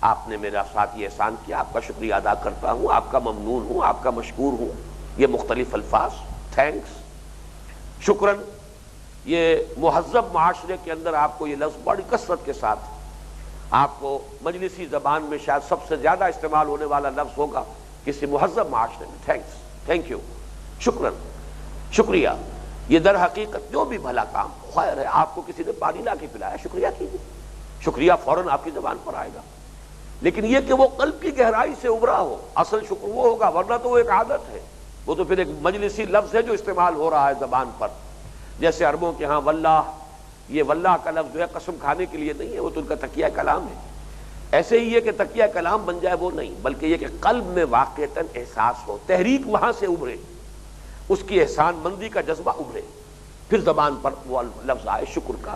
آپ نے میرا ساتھ یہ احسان کیا، آپ کا شکریہ ادا کرتا ہوں، آپ کا ممنون ہوں، آپ کا مشکور ہوں، یہ مختلف الفاظ، تھینکس، شکرن۔ یہ مہذب معاشرے کے اندر آپ کو یہ لفظ بڑی کثرت کے ساتھ، آپ کو مجلسی زبان میں شاید سب سے زیادہ استعمال ہونے والا لفظ ہوگا کسی مہذب معاشرے میں، تھینکس، تھینک یو، شکرن، شکریہ۔ یہ در حقیقت جو بھی بھلا کام خیر ہے، آپ کو کسی نے پانی لا کے پلایا، شکریہ کیجیے، شکریہ فوراً آپ کی زبان پر آئے گا، لیکن یہ کہ وہ قلب کی گہرائی سے ابھرا ہو، اصل شکر وہ ہوگا، ورنہ تو وہ ایک عادت ہے، وہ تو پھر ایک مجلسی لفظ ہے جو استعمال ہو رہا ہے زبان پر، جیسے عربوں کے ہاں واللہ، یہ واللہ کا لفظ جو ہے قسم کھانے کے لیے نہیں ہے، وہ تو ان کا تکیہ کلام ہے۔ ایسے ہی یہ کہ تکیہ کلام بن جائے وہ نہیں، بلکہ یہ کہ قلب میں واقعتاً احساس ہو، تحریک وہاں سے ابھرے، اس کی احسان مندی کا جذبہ ابھرے، پھر زبان پر وہ لفظ آئے شکر کا۔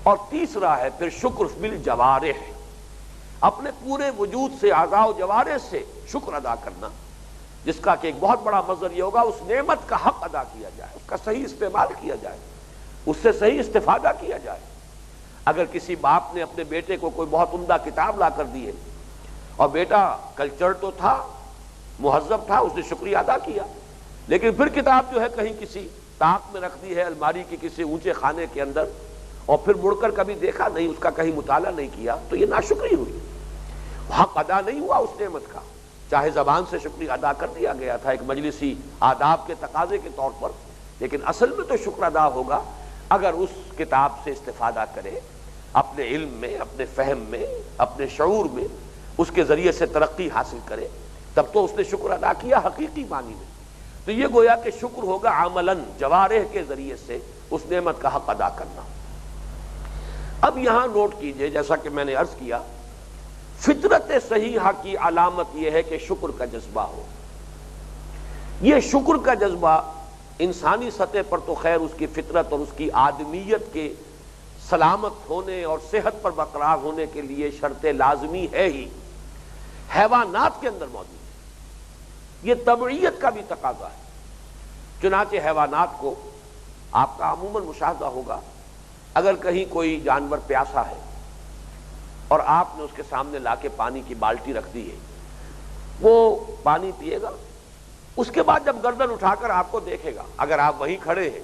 اور تیسرا ہے پھر شکر بالجوارح، اپنے پورے وجود سے، اعضاء و جوارح سے شکر ادا کرنا، جس کا کہ ایک بہت بڑا مظہر یہ ہوگا اس نعمت کا حق ادا کیا جائے، اس کا صحیح استعمال کیا جائے، اس سے صحیح استفادہ کیا جائے۔ اگر کسی باپ نے اپنے بیٹے کو کوئی بہت عمدہ کتاب لا کر دی ہے اور بیٹا کلچر تو تھا، مہذب تھا، اس نے شکریہ ادا کیا، لیکن پھر کتاب جو ہے کہیں کسی طاق میں رکھ دی ہے الماری کی کسی اونچے خانے کے اندر، اور پھر مڑ کر کبھی دیکھا نہیں، اس کا کہیں مطالعہ نہیں کیا، تو یہ ناشکری ہوئی، حق ادا نہیں ہوا اس نعمت کا، چاہے زبان سے شکریہ ادا کر دیا گیا تھا ایک مجلسی آداب کے تقاضے کے طور پر، لیکن اصل میں تو شکر ادا ہوگا اگر اس کتاب سے استفادہ کرے، اپنے علم میں، اپنے فہم میں، اپنے شعور میں، اس کے ذریعے سے ترقی حاصل کرے، تب تو اس نے شکر ادا کیا حقیقی معنی میں۔ تو یہ گویا کہ شکر ہوگا عملاً جوارح کے ذریعے سے اس نعمت کا حق ادا کرنا۔ اب یہاں نوٹ کیجئے، جیسا کہ میں نے عرض کیا، فطرت صحیحہ کی علامت یہ ہے کہ شکر کا جذبہ ہو۔ یہ شکر کا جذبہ انسانی سطح پر تو خیر اس کی فطرت اور اس کی آدمیت کے سلامت ہونے اور صحت پر برقرار ہونے کے لیے شرط لازمی ہے ہی، حیوانات کے اندر موجود ہے، یہ طبعیت کا بھی تقاضا ہے۔ چنانچہ حیوانات کو آپ کا عموماً مشاہدہ ہوگا، اگر کہیں کوئی جانور پیاسا ہے اور آپ نے اس کے سامنے لا کے پانی کی بالٹی رکھ دی ہے، وہ پانی پیے گا، اس کے بعد جب گردن اٹھا کر آپ کو دیکھے گا، اگر آپ وہیں کھڑے ہیں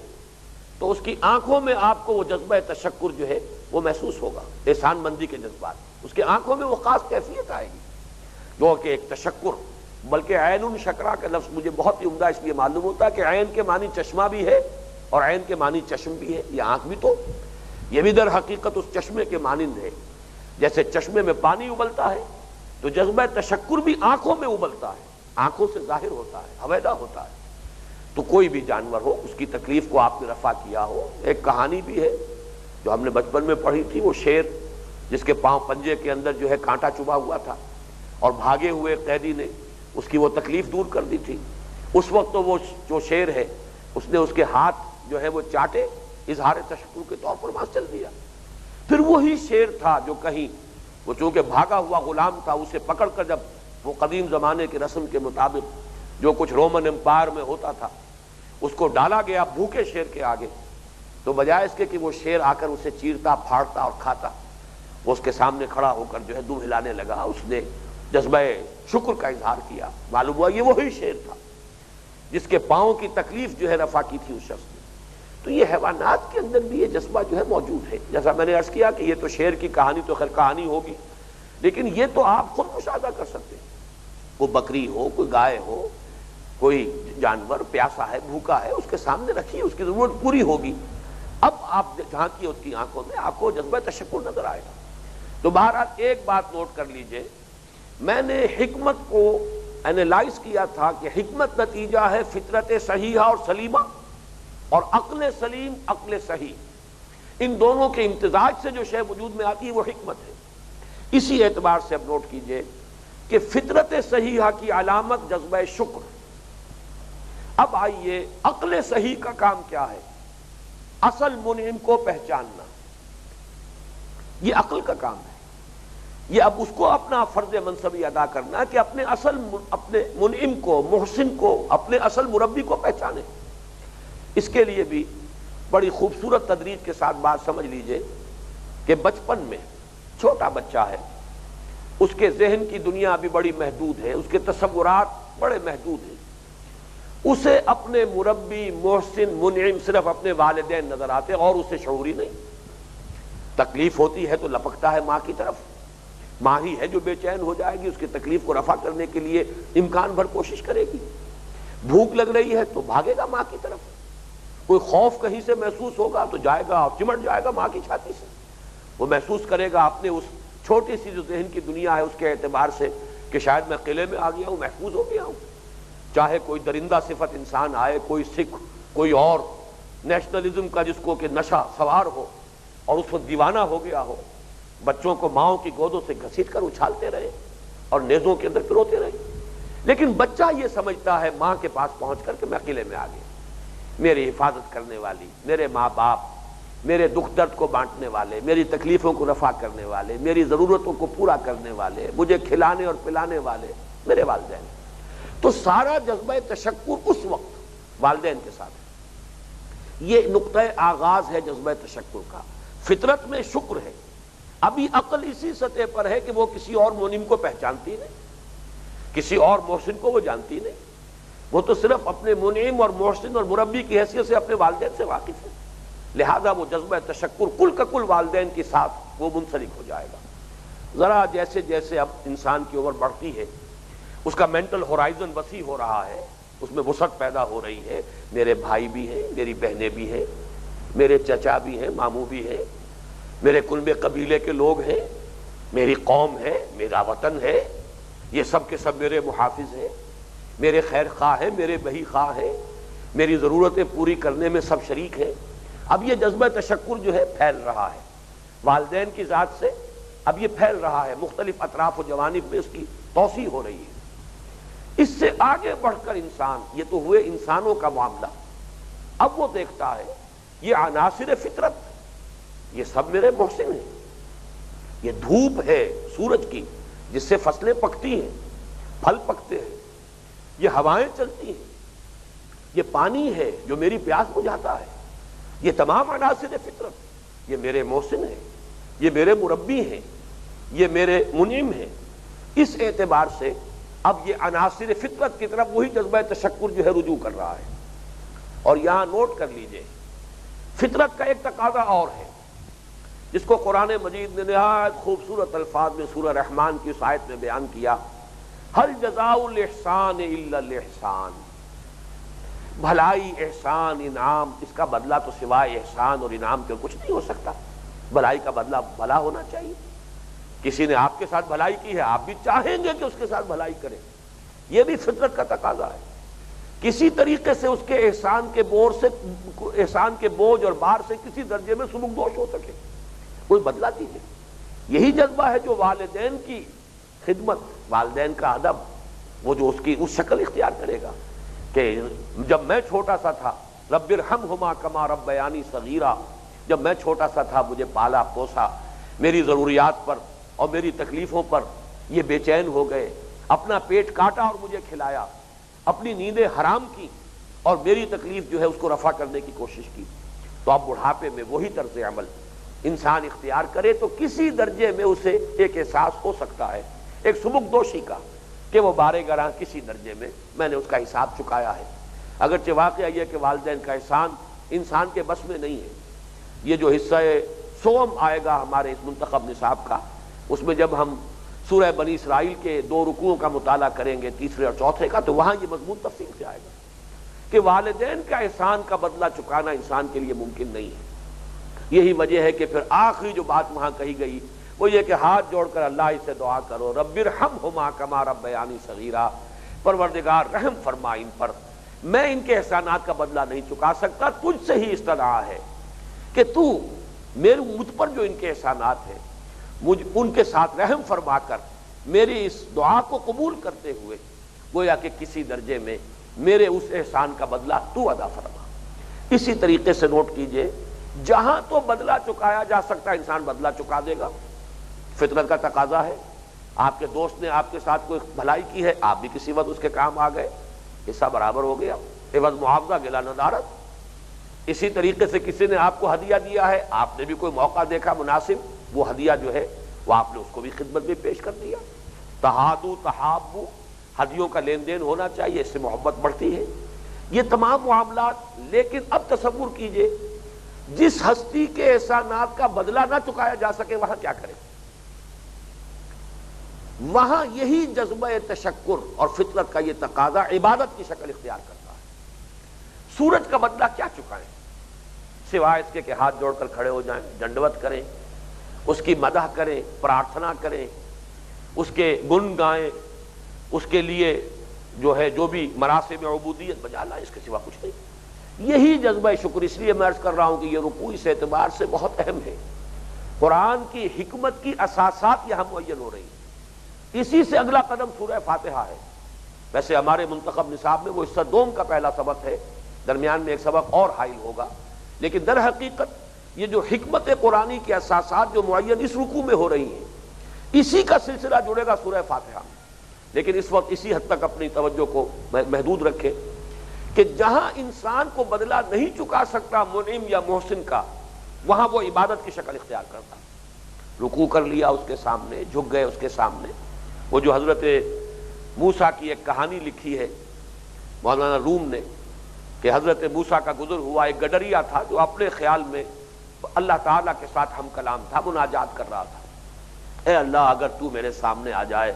تو اس کی آنکھوں میں آپ کو وہ جذبہ تشکر جو ہے وہ محسوس ہوگا، احسان مندی کے جذبات، اس کے آنکھوں میں وہ خاص کیفیت آئے گی جو کہ ایک تشکر، بلکہ عین شکرا کا لفظ مجھے بہت ہی عمدہ اس لیے معلوم ہوتا ہے کہ عین کے معنی چشمہ بھی ہے اور عین کے معنی چشم بھی ہے، یہ آنکھ بھی تو، یہ بھی در حقیقت اس چشمے کے مانند ہے۔ جیسے چشمے میں پانی ابلتا ہے تو جذبہ تشکر بھی آنکھوں میں ابلتا ہے، آنکھوں سے ظاہر ہوتا ہے، حویدہ ہوتا ہے۔ تو کوئی بھی جانور ہو، اس کی تکلیف کو آپ نے رفع کیا ہو۔ ایک کہانی بھی ہے جو ہم نے بچپن میں پڑھی تھی، وہ شیر جس کے پاؤں پنجے کے اندر جو ہے کانٹا چبھا ہوا تھا اور بھاگے ہوئے قیدی نے اس کی وہ تکلیف دور کر دی تھی۔ اس وقت تو وہ جو شیر ہے اس نے اس کے ہاتھ جو ہے وہ چاٹے، اظہار تشکر کے طور پر وہاں چل دیا۔ پھر وہی شیر تھا جو کہیں وہ چونکہ بھاگا ہوا غلام تھا، اسے پکڑ کر جب وہ قدیم زمانے کے رسم کے مطابق جو کچھ رومن امپائر میں ہوتا تھا اس کو ڈالا گیا بھوکے شیر کے آگے، تو بجائے اس کے کہ وہ شیر آ کر اسے چیرتا پھاڑتا اور کھاتا، وہ اس کے سامنے کھڑا ہو کر جو ہے دم ہلانے لگا، اس نے جذبہ شکر کا اظہار کیا، معلوم ہوا یہ وہی شیر تھا جس کے پاؤں کی تکلیف جو ہے رفع کی تھی اس شخص نے۔ تو یہ حیوانات کے اندر بھی یہ جذبہ جو ہے موجود ہے، جیسا میں نے عرض کیا کہ یہ تو شیر کی کہانی تو خیر کہانی ہوگی، لیکن یہ تو آپ خود مشاہدہ کر سکتے ہیں، کوئی بکری ہو، کوئی گائے ہو، کوئی جانور پیاسا ہے، بھوکا ہے، اس کے سامنے رکھیے، اس کی ضرورت پوری ہوگی، اب آپ جھانکیے اس کی آنکھوں میں، آپ کو جذبہ تشکر نظر آئے گا۔ تو بہرحال ایک بات نوٹ کر لیجئے، میں نے حکمت کو اینالائز کیا تھا کہ حکمت نتیجہ ہے فطرت صحیحہ اور سلیمہ، اور عقل سلیم عقل صحیح، ان دونوں کے امتزاج سے جو شے وجود میں آتی ہے وہ حکمت ہے۔ اسی اعتبار سے اب نوٹ کیجئے کہ فطرت صحیحہ کی علامت جذبہ شکر۔ اب آئیے عقل صحیح کا کام کیا ہے؟ اصل منعم کو پہچاننا، یہ عقل کا کام ہے، یہ اب اس کو اپنا فرض منصبی ادا کرنا کہ اپنے منعم کو، محسن کو، اپنے اصل مربی کو پہچانے۔ اس کے لیے بھی بڑی خوبصورت تدریج کے ساتھ بات سمجھ لیجئے کہ بچپن میں چھوٹا بچہ ہے، اس کے ذہن کی دنیا بھی بڑی محدود ہے، اس کے تصورات بڑے محدود ہیں، اسے اپنے مربی، محسن، منعم صرف اپنے والدین نظر آتے اور اسے شعور ہی نہیں۔ تکلیف ہوتی ہے تو لپکتا ہے ماں کی طرف، ماں ہی ہے جو بے چین ہو جائے گی، اس کی تکلیف کو رفع کرنے کے لیے امکان بھر کوشش کرے گی۔ بھوک لگ رہی ہے تو بھاگے گا ماں کی طرف، کوئی خوف کہیں سے محسوس ہوگا تو جائے گا اور چمٹ جائے گا ماں کی چھاتی سے، وہ محسوس کرے گا اپنے اس چھوٹی سی جو ذہن کی دنیا ہے اس کے اعتبار سے کہ شاید میں قلعے میں آ گیا ہوں، محفوظ ہو گیا ہوں، چاہے کوئی درندہ صفت انسان آئے، کوئی سکھ، کوئی اور نیشنلزم کا جس کو کہ نشہ سوار ہو اور اس وقت دیوانہ ہو گیا ہو، بچوں کو ماؤں کی گودوں سے گھسیٹ کر اچھالتے رہے اور نیزوں کے اندر پروتے رہے، لیکن بچہ یہ سمجھتا ہے ماں کے پاس پہنچ کر کہ میں قلعے میں آ گیا، میری حفاظت کرنے والی، میرے ماں باپ، میرے دکھ درد کو بانٹنے والے، میری تکلیفوں کو رفع کرنے والے، میری ضرورتوں کو پورا کرنے والے، مجھے کھلانے اور پلانے والے میرے والدین۔ تو سارا جذبہ تشکر اس وقت والدین کے ساتھ ہے، یہ نقطہ آغاز ہے جذبہ تشکر کا۔ فطرت میں شکر ہے، ابھی عقل اسی سطح پر ہے کہ وہ کسی اور منعم کو پہچانتی نہیں، کسی اور محسن کو وہ جانتی نہیں، وہ تو صرف اپنے منعم اور محسن اور مربی کی حیثیت سے اپنے والدین سے واقف ہے، لہذا وہ جذبہ تشکر کل کا کل والدین کے ساتھ وہ منسلک ہو جائے گا۔ ذرا جیسے جیسے اب انسان کی عمر بڑھتی ہے، اس کا مینٹل ہورائزن وسیع ہو رہا ہے، اس میں وسعت پیدا ہو رہی ہے، میرے بھائی بھی ہیں، میری بہنیں بھی ہیں، میرے چچا بھی ہیں، ماموں بھی ہیں، میرے کنبے قبیلے کے لوگ ہیں، میری قوم ہے، میرا وطن ہے، یہ سب کے سب میرے محافظ ہیں، میرے خیر خواہ ہیں، میرے بہی خواہ ہیں، میری ضرورتیں پوری کرنے میں سب شریک ہیں۔ اب یہ جذبہ تشکر جو ہے پھیل رہا ہے والدین کی ذات سے، اب یہ پھیل رہا ہے، مختلف اطراف و جوانب میں اس کی توسیع ہو رہی ہے۔ اس سے آگے بڑھ کر انسان، یہ تو ہوئے انسانوں کا معاملہ، اب وہ دیکھتا ہے یہ عناصر فطرت، یہ سب میرے محسن ہیں، یہ دھوپ ہے سورج کی جس سے فصلیں پکتی ہیں، پھل پکتے ہیں، یہ ہوائیں چلتی ہیں، یہ پانی ہے جو میری پیاس بجھاتا ہے، یہ تمام عناصر فطرت، یہ میرے محسن ہیں، یہ میرے مربی ہیں، یہ میرے منعم ہیں۔ اس اعتبار سے اب یہ عناصر فطرت کی طرف وہی جذبہ تشکر جو ہے رجوع کر رہا ہے۔ اور یہاں نوٹ کر لیجئے، فطرت کا ایک تقاضا اور ہے جس کو قرآن مجید نے نہایت خوبصورت الفاظ میں سورہ رحمان کی اس آیت میں بیان کیا، ہل جزاء الاحسان الا الاحسان، بھلائی، احسان، انعام، اس کا بدلہ تو سوائے احسان اور انعام کے کچھ نہیں ہو سکتا۔ بھلائی کا بدلہ بھلا ہونا چاہیے، کسی نے آپ کے ساتھ بھلائی کی ہے، آپ بھی چاہیں گے کہ اس کے ساتھ بھلائی کریں، یہ بھی فطرت کا تقاضا ہے۔ کسی طریقے سے اس کے احسان کے بوجھ اور بار سے کسی درجے میں سلوک دوش ہو سکے، کوئی بدلہ دیجیے۔ یہی جذبہ ہے جو والدین کی خدمت، والدین کا ادب، وہ جو اس کی اس شکل اختیار کرے گا کہ جب میں چھوٹا سا تھا، رب ارحمہما کما ربیانی صغیرا، جب میں چھوٹا سا تھا مجھے پالا پوسا، میری ضروریات پر اور میری تکلیفوں پر یہ بے چین ہو گئے، اپنا پیٹ کاٹا اور مجھے کھلایا، اپنی نیندیں حرام کی اور میری تکلیف جو ہے اس کو رفع کرنے کی کوشش کی، تو اب بڑھاپے میں وہی طرز عمل انسان اختیار کرے تو کسی درجے میں اسے ایک احساس ہو سکتا ہے، ایک سبک دوشی کا، کہ وہ بارے گراں کسی درجے میں نے اس کا حساب چکایا ہے۔ اگرچہ واقعہ یہ کہ والدین کا احسان انسان کے بس میں نہیں ہے۔ یہ جو حصہ سوم آئے گا ہمارے اس منتخب نصاب کا، اس میں جب ہم سورہ بنی اسرائیل کے 2 رکوعوں کا مطالعہ کریں گے، تیسرے اور چوتھے کا، تو وہاں یہ مضمون تفصیل سے آئے گا کہ والدین کا احسان کا بدلہ چکانا انسان کے لیے ممکن نہیں ہے۔ یہی وجہ ہے کہ پھر آخری جو بات وہاں کہی گئی وہ یہ کہ ہاتھ جوڑ کر اللہ سے دعا کرو، رب ارحمہما کما ربیانی صغیرا، پروردگار رحم فرما ان پر، میں ان کے احسانات کا بدلہ نہیں چکا سکتا، تجھ سے ہی استدعا ہے کہ تو مجھ پر جو ان کے احسانات ہیں ان کے ساتھ رحم فرما کر میری اس دعا کو قبول کرتے ہوئے گویا کہ کسی درجے میں میرے اس احسان کا بدلہ تو ادا فرما۔ اسی طریقے سے نوٹ کیجئے، جہاں تو بدلہ چکایا جا سکتا انسان بدلہ چکا دے گا، فطرت کا تقاضا ہے۔ آپ کے دوست نے آپ کے ساتھ کوئی بھلائی کی ہے، آپ بھی کسی وقت اس کے کام آ گئے، حصہ برابر ہو گیا، عوض معاوضہ گلا ندارت۔ اسی طریقے سے کسی نے آپ کو ہدیہ دیا ہے، آپ نے بھی کوئی موقع دیکھا مناسب، وہ ہدیہ جو ہے وہ آپ نے اس کو بھی خدمت میں پیش کر دیا۔ تہادو تحابو، ہدیوں کا لین دین ہونا چاہیے، اس سے محبت بڑھتی ہے۔ یہ تمام معاملات، لیکن اب تصور کیجئے جس ہستی کے احسانات کا بدلہ نہ چکایا جا سکے وہاں کیا کریں؟ وہاں یہی جذبہ تشکر اور فطرت کا یہ تقاضا عبادت کی شکل اختیار کرتا ہے۔ سورج کا بدلہ کیا چکائیں سوائے اس کے کہ ہاتھ جوڑ کر کھڑے ہو جائیں، ڈنڈوت کریں، اس کی مدح کریں، پرارتھنا کریں، اس کے گن گائیں، اس کے لیے جو ہے جو بھی مراسم عبودیت بجا لائیں، اس کے سوا کچھ نہیں۔ یہی جذبہ شکر، اس لیے میں عرض کر رہا ہوں کہ یہ رکوع اس اعتبار سے بہت اہم ہے، قرآن کی حکمت کی اساسات یہاں معین ہو رہی ہیں۔ اسی سے اگلا قدم سورہ فاتحہ ہے۔ ویسے ہمارے منتخب نصاب میں وہ حصہ دوم کا پہلا سبق ہے، درمیان میں ایک سبق اور حائل ہوگا، لیکن در حقیقت یہ جو حکمت قرآنی کے اساسات جو معین اس رکوع میں ہو رہی ہیں، اسی کا سلسلہ جڑے گا سورہ فاتحہ میں۔ لیکن اس وقت اسی حد تک اپنی توجہ کو محدود رکھے کہ جہاں انسان کو بدلہ نہیں چکا سکتا منعم یا محسن کا، وہاں وہ عبادت کی شکل اختیار کرتا۔ رکوع کر لیا اس کے سامنے، جھک گئے اس کے سامنے۔ وہ جو حضرت موسیٰ کی ایک کہانی لکھی ہے مولانا روم نے کہ حضرت موسیٰ کا گزر ہوا، ایک گڈریا تھا جو اپنے خیال میں اللہ تعالیٰ کے ساتھ ہم کلام تھا، مناجات کر رہا تھا۔ اے اللہ، اگر تو میرے سامنے آ جائے،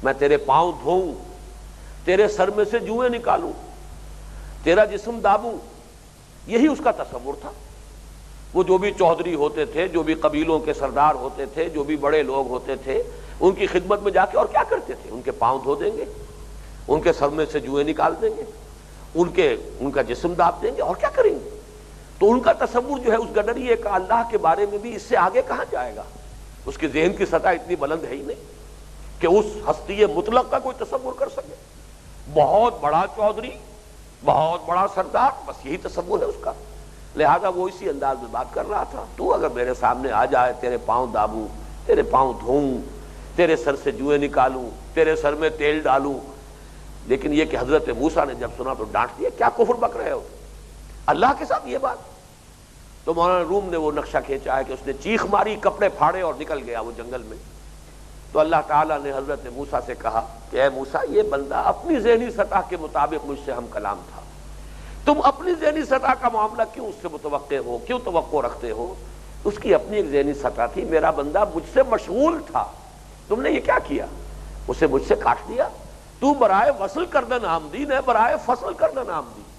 میں تیرے پاؤں دھوؤں، تیرے سر میں سے جوئیں نکالوں، تیرا جسم دابوں۔ یہی اس کا تصور تھا۔ وہ جو بھی چودھری ہوتے تھے، جو بھی قبیلوں کے سردار ہوتے تھے، جو بھی بڑے لوگ ہوتے تھے، ان کی خدمت میں جا کے اور کیا کرتے تھے؟ ان کے پاؤں دھو دیں گے، ان کے سر میں سے جوئیں نکال دیں گے، ان کا جسم داب دیں گے، اور کیا کریں گے؟ تو ان کا تصور جو ہے اس گڈریے کا اللہ کے بارے میں بھی اس سے آگے کہاں جائے گا؟ اس کے ذہن کی سطح اتنی بلند ہے ہی نہیں کہ اس ہستی مطلق کا کوئی تصور کر سکے۔ بہت بڑا چودھری، بہت بڑا سردار، بس یہی تصور ہے اس کا۔ لہذا وہ اسی انداز میں بات کر رہا تھا، تو اگر میرے سامنے آ جائے، تیرے پاؤں دابوں، تیرے پاؤں دھوؤں، تیرے سر سے جوئیں نکالوں، تیرے سر میں تیل ڈالوں۔ لیکن یہ کہ حضرت موسیٰ نے جب سنا تو ڈانٹ دیا، کیا کفر بک رہے ہو اللہ کے ساتھ یہ بات؟ تو مولانا روم نے وہ نقشہ کھینچا ہے کہ اس نے چیخ ماری، کپڑے پھاڑے اور نکل گیا وہ جنگل میں۔ تو اللہ تعالیٰ نے حضرت موسیٰ سے کہا کہ اے موسیٰ، یہ بندہ اپنی ذہنی سطح کے مطابق مجھ سے ہم کلام تھا، تم اپنی ذہنی سطح کا معاملہ کیوں اس سے متوقع ہو، کیوں توقع رکھتے ہو؟ اس کی اپنی ایک ذہنی سطح تھی، میرا بندہ مجھ سے مشغول تھا، تم نے یہ کیا کیا؟ اسے مجھ سے کاٹ دیا۔ تو برائے وصل کردن آمدین ہے، برائے فصل کردن آمدین۔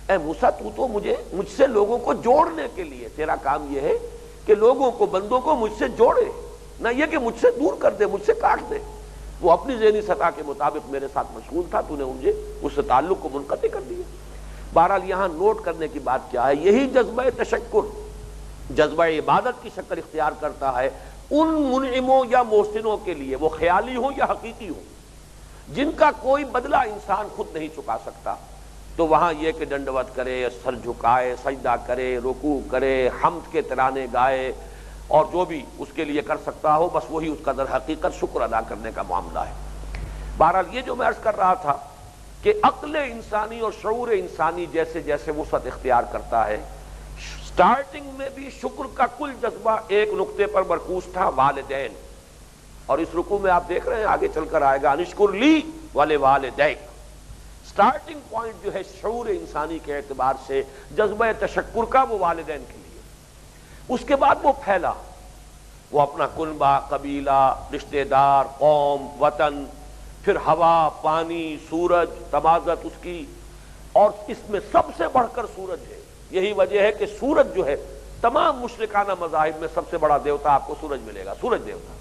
اے موسیٰ، تو مجھ سے لوگوں کو جوڑنے کے لیے، تیرا کام یہ ہے کہ لوگوں کو، بندوں کو مجھ سے جوڑے، نہ یہ کہ مجھ سے دور کر دے، مجھ سے کاٹ دے۔ وہ اپنی ذہنی سطح کے مطابق میرے ساتھ مشغول تھا، تو نے مجھے اس سے تعلق کو منقطع کر دیا۔ بہرحال یہاں نوٹ کرنے کی بات کیا ہے؟ یہی جذبہ تشکر، جذبہ عبادت کی شکل اختیار کرتا ہے ان منعموں یا محسنوں کے لیے، وہ خیالی ہوں یا حقیقی ہوں، جن کا کوئی بدلہ انسان خود نہیں چکا سکتا۔ تو وہاں یہ کہ ڈنڈوت کرے، سر جھکائے، سجدہ کرے، رکوع کرے، حمد کے ترانے گائے، اور جو بھی اس کے لیے کر سکتا ہو بس وہی اس کا در حقیقت شکر ادا کرنے کا معاملہ ہے۔ بہرحال یہ جو میں عرض کر رہا تھا کہ عقل انسانی اور شعور انسانی جیسے جیسے وسعت اختیار کرتا ہے، سٹارٹنگ میں بھی شکر کا کل جذبہ ایک نقطے پر مرکوز تھا، والدین، اور اس رکوع میں آپ دیکھ رہے ہیں آگے چل کر آئے گا انشکر لی ولوالدیک۔ سٹارٹنگ پوائنٹ جو ہے شعور انسانی کے اعتبار سے جذبہ تشکر کا وہ والدین کے لیے، اس کے بعد وہ پھیلا، وہ اپنا کنبہ، قبیلہ، رشتہ دار، قوم، وطن، پھر ہوا، پانی، سورج، تمازت اس کی، اور اس میں سب سے بڑھ کر سورج ہے۔ یہی وجہ ہے کہ سورج جو ہے تمام مشرکانہ مذاہب میں سب سے بڑا دیوتا آپ کو سورج ملے گا، سورج دیوتا۔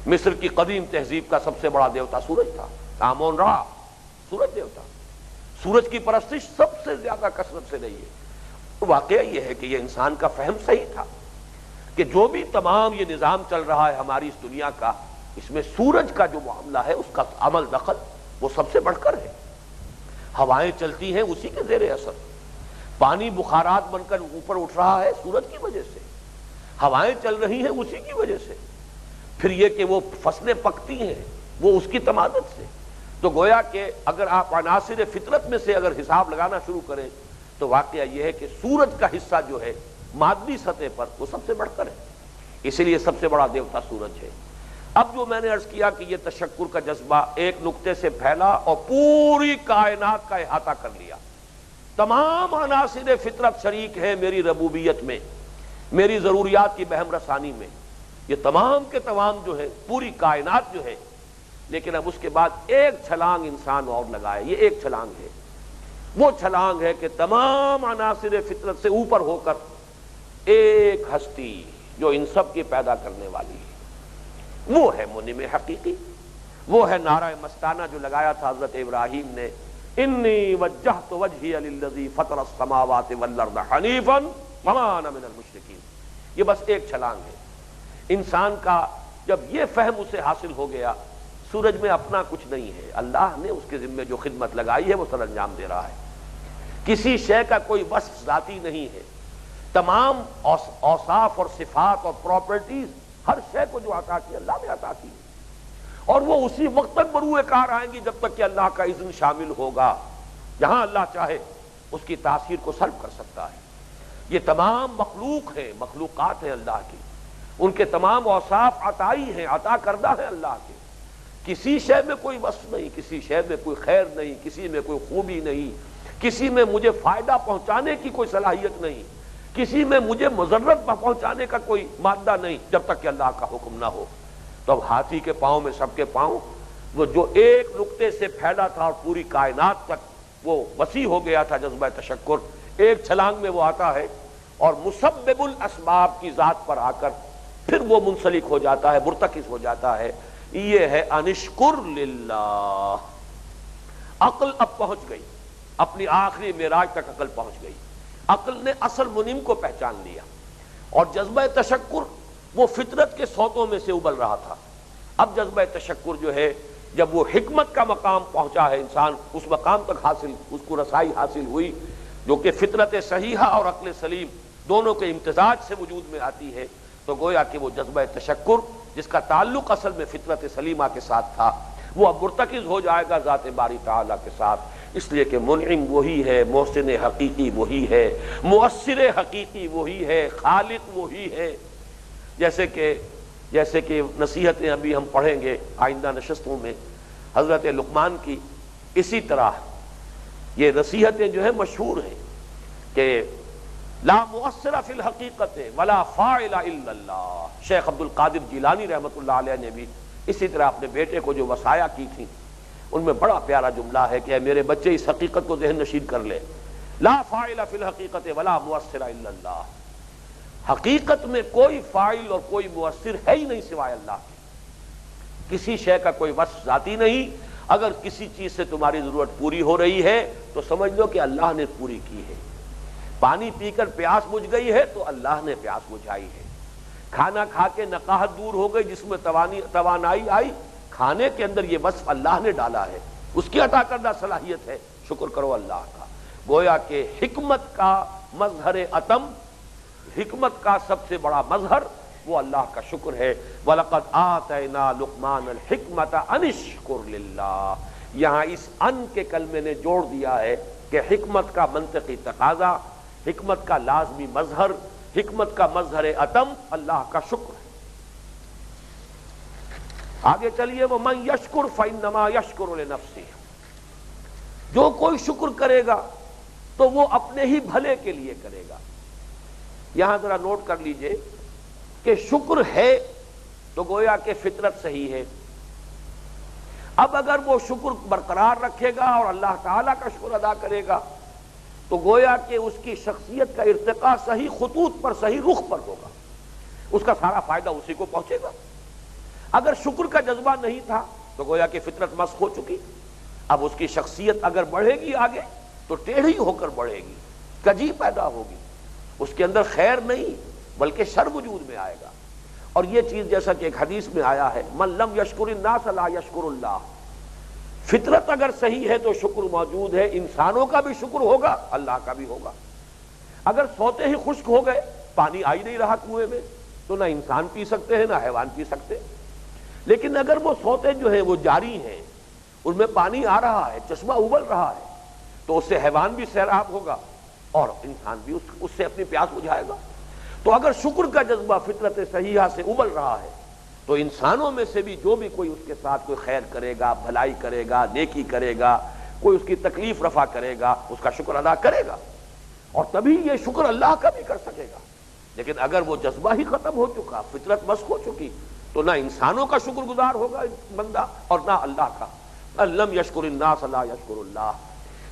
مصر کی قدیم تہذیب کا سب سے بڑا دیوتا سورج تھا، آمون را، سورج دیوتا۔ سورج کی پرستش سب سے زیادہ کثرت سے رہی ہے۔ واقعہ یہ ہے کہ یہ انسان کا فہم صحیح تھا کہ جو بھی تمام یہ نظام چل رہا ہے ہماری اس دنیا کا، اس میں سورج کا جو معاملہ ہے اس کا عمل دخل وہ سب سے بڑھ کر ہے۔ ہوائیں چلتی ہیں اسی کے زیر اثر، پانی بخارات بن کر اوپر اٹھ رہا ہے سورج کی وجہ سے، ہوائیں چل رہی ہیں اسی کی وجہ سے، پھر یہ کہ وہ فصلیں پکتی ہیں وہ اس کی تمازت سے۔ تو گویا کہ اگر آپ عناصر فطرت میں سے اگر حساب لگانا شروع کریں تو واقعہ یہ ہے کہ سورج کا حصہ جو ہے مادی سطح پر وہ سب سے بڑھ کر ہے، اسی لیے سب سے بڑا دیوتا سورج ہے۔ اب جو میں نے عرض کیا کہ یہ تشکر کا جذبہ ایک نقطے سے پھیلا اور پوری کائنات کا احاطہ کر لیا، تمام عناصر فطرت شریک ہیں میری ربوبیت میں، میری ضروریات کی بہم رسانی میں، یہ تمام کے تمام جو ہے پوری کائنات جو ہے۔ لیکن اب اس کے بعد ایک چھلانگ انسان اور لگائے، یہ ایک چھلانگ ہے، وہ چھلانگ ہے کہ تمام عناصر فطرت سے اوپر ہو کر ایک ہستی جو ان سب کی پیدا کرنے والی ہے، وہ ہے منعم حقیقی، وہ ہے نعرہ مستانہ جو لگایا تھا حضرت ابراہیم نے، انی وجہت وجہی للذی فطر السماوات والارض حنیفا وما انا من المشرکین۔ یہ بس ایک چھلانگ ہے۔ انسان کا جب یہ فہم اسے حاصل ہو گیا، سورج میں اپنا کچھ نہیں ہے، اللہ نے اس کے ذمہ جو خدمت لگائی ہے وہ سر انجام دے رہا ہے، کسی شے کا کوئی وصف ذاتی نہیں ہے، تمام اوصاف اور صفات اور پراپرٹیز ہر شے کو جو عطا کی اللہ نے عطا کی، اور وہ اسی وقت تک بروئے کار آئیں گی جب تک کہ اللہ کا اذن شامل ہوگا، جہاں اللہ چاہے اس کی تاثیر کو سلب کر سکتا ہے۔ یہ تمام مخلوق ہیں، مخلوقات ہیں اللہ کی، ان کے تمام اوصاف عطائی ہیں، عطا کردہ ہیں اللہ کے، کسی شے میں کوئی وصف نہیں، کسی شے میں کوئی خیر نہیں، کسی میں کوئی خوبی نہیں، کسی میں مجھے فائدہ پہنچانے کی کوئی صلاحیت نہیں، کسی میں مجھے مضرت پہنچانے کا کوئی مادہ نہیں جب تک کہ اللہ کا حکم نہ ہو۔ تو اب ہاتھی کے پاؤں میں سب کے پاؤں، وہ جو ایک نقطے سے پھیلا تھا اور پوری کائنات تک وہ وسیع ہو گیا تھا جذبہ تشکر، ایک چھلانگ میں وہ آتا ہے اور مسبب الاسباب کی ذات پر آ کر پھر وہ منسلک ہو جاتا ہے، مرتکز ہو جاتا ہے۔ یہ ہے انشکر للہ۔ عقل اب پہنچ گئی، اپنی آخری معراج تک عقل پہنچ گئی، عقل نے اصل منعم کو پہچان لیا، اور جذبہ تشکر وہ فطرت کے صوتوں میں سے ابل رہا تھا۔ اب جذبہ تشکر جو ہے جب وہ حکمت کا مقام پہنچا ہے، انسان اس مقام تک حاصل، اس کو رسائی حاصل ہوئی جو کہ فطرت صحیحہ اور عقل سلیم دونوں کے امتزاج سے وجود میں آتی ہے، تو گویا کہ وہ جذبہ تشکر جس کا تعلق اصل میں فطرت سلیمہ کے ساتھ تھا وہ اب مرتکز ہو جائے گا ذات باری تعالیٰ کے ساتھ، اس لیے کہ منعم وہی ہے، محسن حقیقی وہی ہے، مؤثر حقیقی وہی ہے، خالق وہی ہے۔ جیسے کہ نصیحتیں ابھی ہم پڑھیں گے آئندہ نشستوں میں حضرت لقمان کی، اسی طرح یہ نصیحتیں جو ہیں مشہور ہیں کہ لا مؤثر فی الحقیقت ولا فاعل الا اللہ۔ شیخ عبد القادر جیلانی رحمۃ اللہ علیہ نے بھی اسی طرح اپنے بیٹے کو جو وصایا کی تھی ان میں بڑا پیارا جملہ ہے کہ اے میرے بچے اس حقیقت کو ذہن نشین کر لے، لا فاعل فی الحقیقت ولا مؤثر الا اللہ۔ حقیقت میں کوئی فاعل اور کوئی مؤثر ہے ہی نہیں سوائے اللہ کے، کسی شے کا کوئی وصف ذاتی نہیں۔ اگر کسی چیز سے تمہاری ضرورت پوری ہو رہی ہے تو سمجھ لو کہ اللہ نے پوری کی ہے، پانی پی کر پیاس بجھ گئی ہے تو اللہ نے پیاس بجھائی ہے، کھانا کھا کے نقاہت دور ہو گئی، جس میں توانائی آئی، کھانے کے اندر یہ وصف اللہ نے ڈالا ہے، اس کی عطا کردہ صلاحیت ہے، شکر کرو اللہ کا۔ گویا کہ حکمت کا مظہر اتم، حکمت کا سب سے بڑا مظہر وہ اللہ کا شکر ہے۔ وَلَقَدْ آتَيْنَا لُقْمَانَ الْحِكْمَةَ أَنِ اشْكُرْ لِلَّهِ، یہاں اس ان کے کلمے نے جوڑ دیا ہے کہ حکمت کا منطقی تقاضا، حکمت کا لازمی مظہر، حکمت کا مظہر اتم اللہ کا شکر ہے۔ آگے چلیے، وَمَن يَشْكُرْ فَإِنَّمَا يَشْكُرُ لِنَفْسِهِ، جو کوئی شکر کرے گا تو وہ اپنے ہی بھلے کے لیے کرے گا۔ یہاں ذرا نوٹ کر لیجئے کہ شکر ہے تو گویا کہ فطرت صحیح ہے۔ اب اگر وہ شکر برقرار رکھے گا اور اللہ تعالیٰ کا شکر ادا کرے گا تو گویا کہ اس کی شخصیت کا ارتقاء صحیح خطوط پر، صحیح رخ پر ہوگا، اس کا سارا فائدہ اسی کو پہنچے گا۔ اگر شکر کا جذبہ نہیں تھا تو گویا کہ فطرت مسخ ہو چکی، اب اس کی شخصیت اگر بڑھے گی آگے تو ٹیڑھی ہو کر بڑھے گی، کجی پیدا ہوگی، اس کے اندر خیر نہیں بلکہ شر وجود میں آئے گا۔ اور یہ چیز جیسا کہ ایک حدیث میں آیا ہے، من لم یشکر الناس لا یشکر اللہ، فطرت اگر صحیح ہے تو شکر موجود ہے، انسانوں کا بھی شکر ہوگا، اللہ کا بھی ہوگا۔ اگر سوتے ہی خشک ہو گئے، پانی آ ہی نہیں رہا کنویں میں، تو نہ انسان پی سکتے ہیں نہ حیوان پی سکتے۔ لیکن اگر وہ سوتے جو ہیں وہ جاری ہیں، ان میں پانی آ رہا ہے، چشمہ ابل رہا ہے، تو اس سے حیوان بھی سیراب ہوگا اور انسان بھی اس سے اپنی پیاس بجھائے گا۔ تو اگر شکر کا جذبہ فطرت صحیحہ سے ابل رہا ہے تو انسانوں میں سے بھی جو بھی کوئی اس کے ساتھ کوئی خیر کرے گا، بھلائی کرے گا، نیکی کرے گا، کوئی اس کی تکلیف رفع کرے گا، اس کا شکر ادا کرے گا، اور تبھی یہ شکر اللہ کا بھی کر سکے گا۔ لیکن اگر وہ جذبہ ہی ختم ہو چکا، فطرت مسخ ہو چکی، تو نہ انسانوں کا شکر گزار ہوگا بندہ اور نہ اللہ کا۔ لم یشکر الناس لا یشکر اللہ۔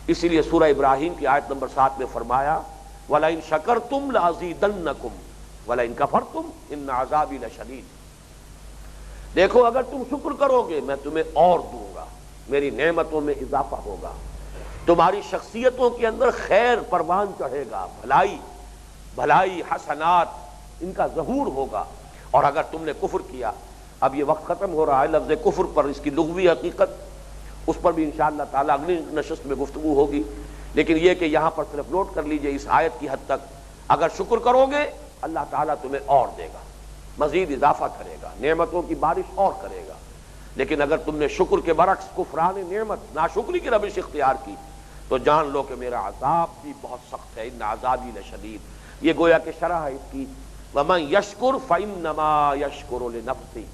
اسی لیے سورہ ابراہیم کی آیت نمبر 7 میں فرمایا، وَلَئِن شَكَرْتُمْ لَأَزِيدَنَّكُمْ وَلَئِن كَفَرْتُمْ إِنَّ عَذَابِي لَشَدِيدٌ۔ دیکھو اگر تم شکر کرو گے میں تمہیں اور دوں گا، میری نعمتوں میں اضافہ ہوگا، تمہاری شخصیتوں کے اندر خیر پروان چڑھے گا، بھلائی حسنات ان کا ظہور ہوگا۔ اور اگر تم نے کفر کیا، اب یہ وقت ختم ہو رہا ہے، لفظ کفر پر اس کی لغوی حقیقت اس پر بھی انشاءاللہ تعالیٰ اگلی نشست میں گفتگو ہوگی، لیکن یہ کہ یہاں پر صرف نوٹ کر لیجئے اس آیت کی حد تک، اگر شکر کرو گے اللہ تعالیٰ تمہیں اور دے گا، مزید اضافہ کرے گا، نعمتوں کی بارش اور کرے گا۔ لیکن اگر تم نے شکر کے برعکس کفران نعمت، ناشکری کی روش اختیار کی، تو جان لو کہ میرا عذاب بھی بہت سخت ہے، ان عذابی لشدید۔ یہ گویا کہ شرح ہے اس کی، وَمَن يَشْكُرْ فَإِنَّمَا يَشْكُرُ لِنَفْسِهِ،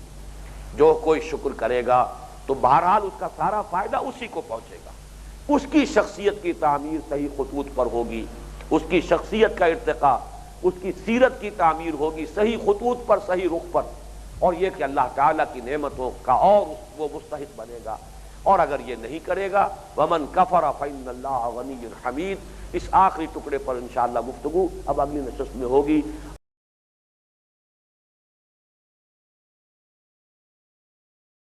جو کوئی شکر کرے گا تو بہرحال اس کا سارا فائدہ اسی کو پہنچے گا، اس کی شخصیت کی تعمیر صحیح خطوط پر ہوگی، اس کی شخصیت کا ارتقاء، اس کی سیرت کی تعمیر ہوگی صحیح خطوط پر، صحیح رخ پر، اور یہ کہ اللہ تعالیٰ کی نعمتوں کا اور وہ مستحق بنے گا۔ اور اگر یہ نہیں کرے گا، وَمَن كَفَرَ فَإِنَّ اللَّهَ غَنِيٌّ حَمِيدٌ، اس آخری ٹکڑے پر انشاءاللہ گفتگو اب اگلی نشست میں ہوگی۔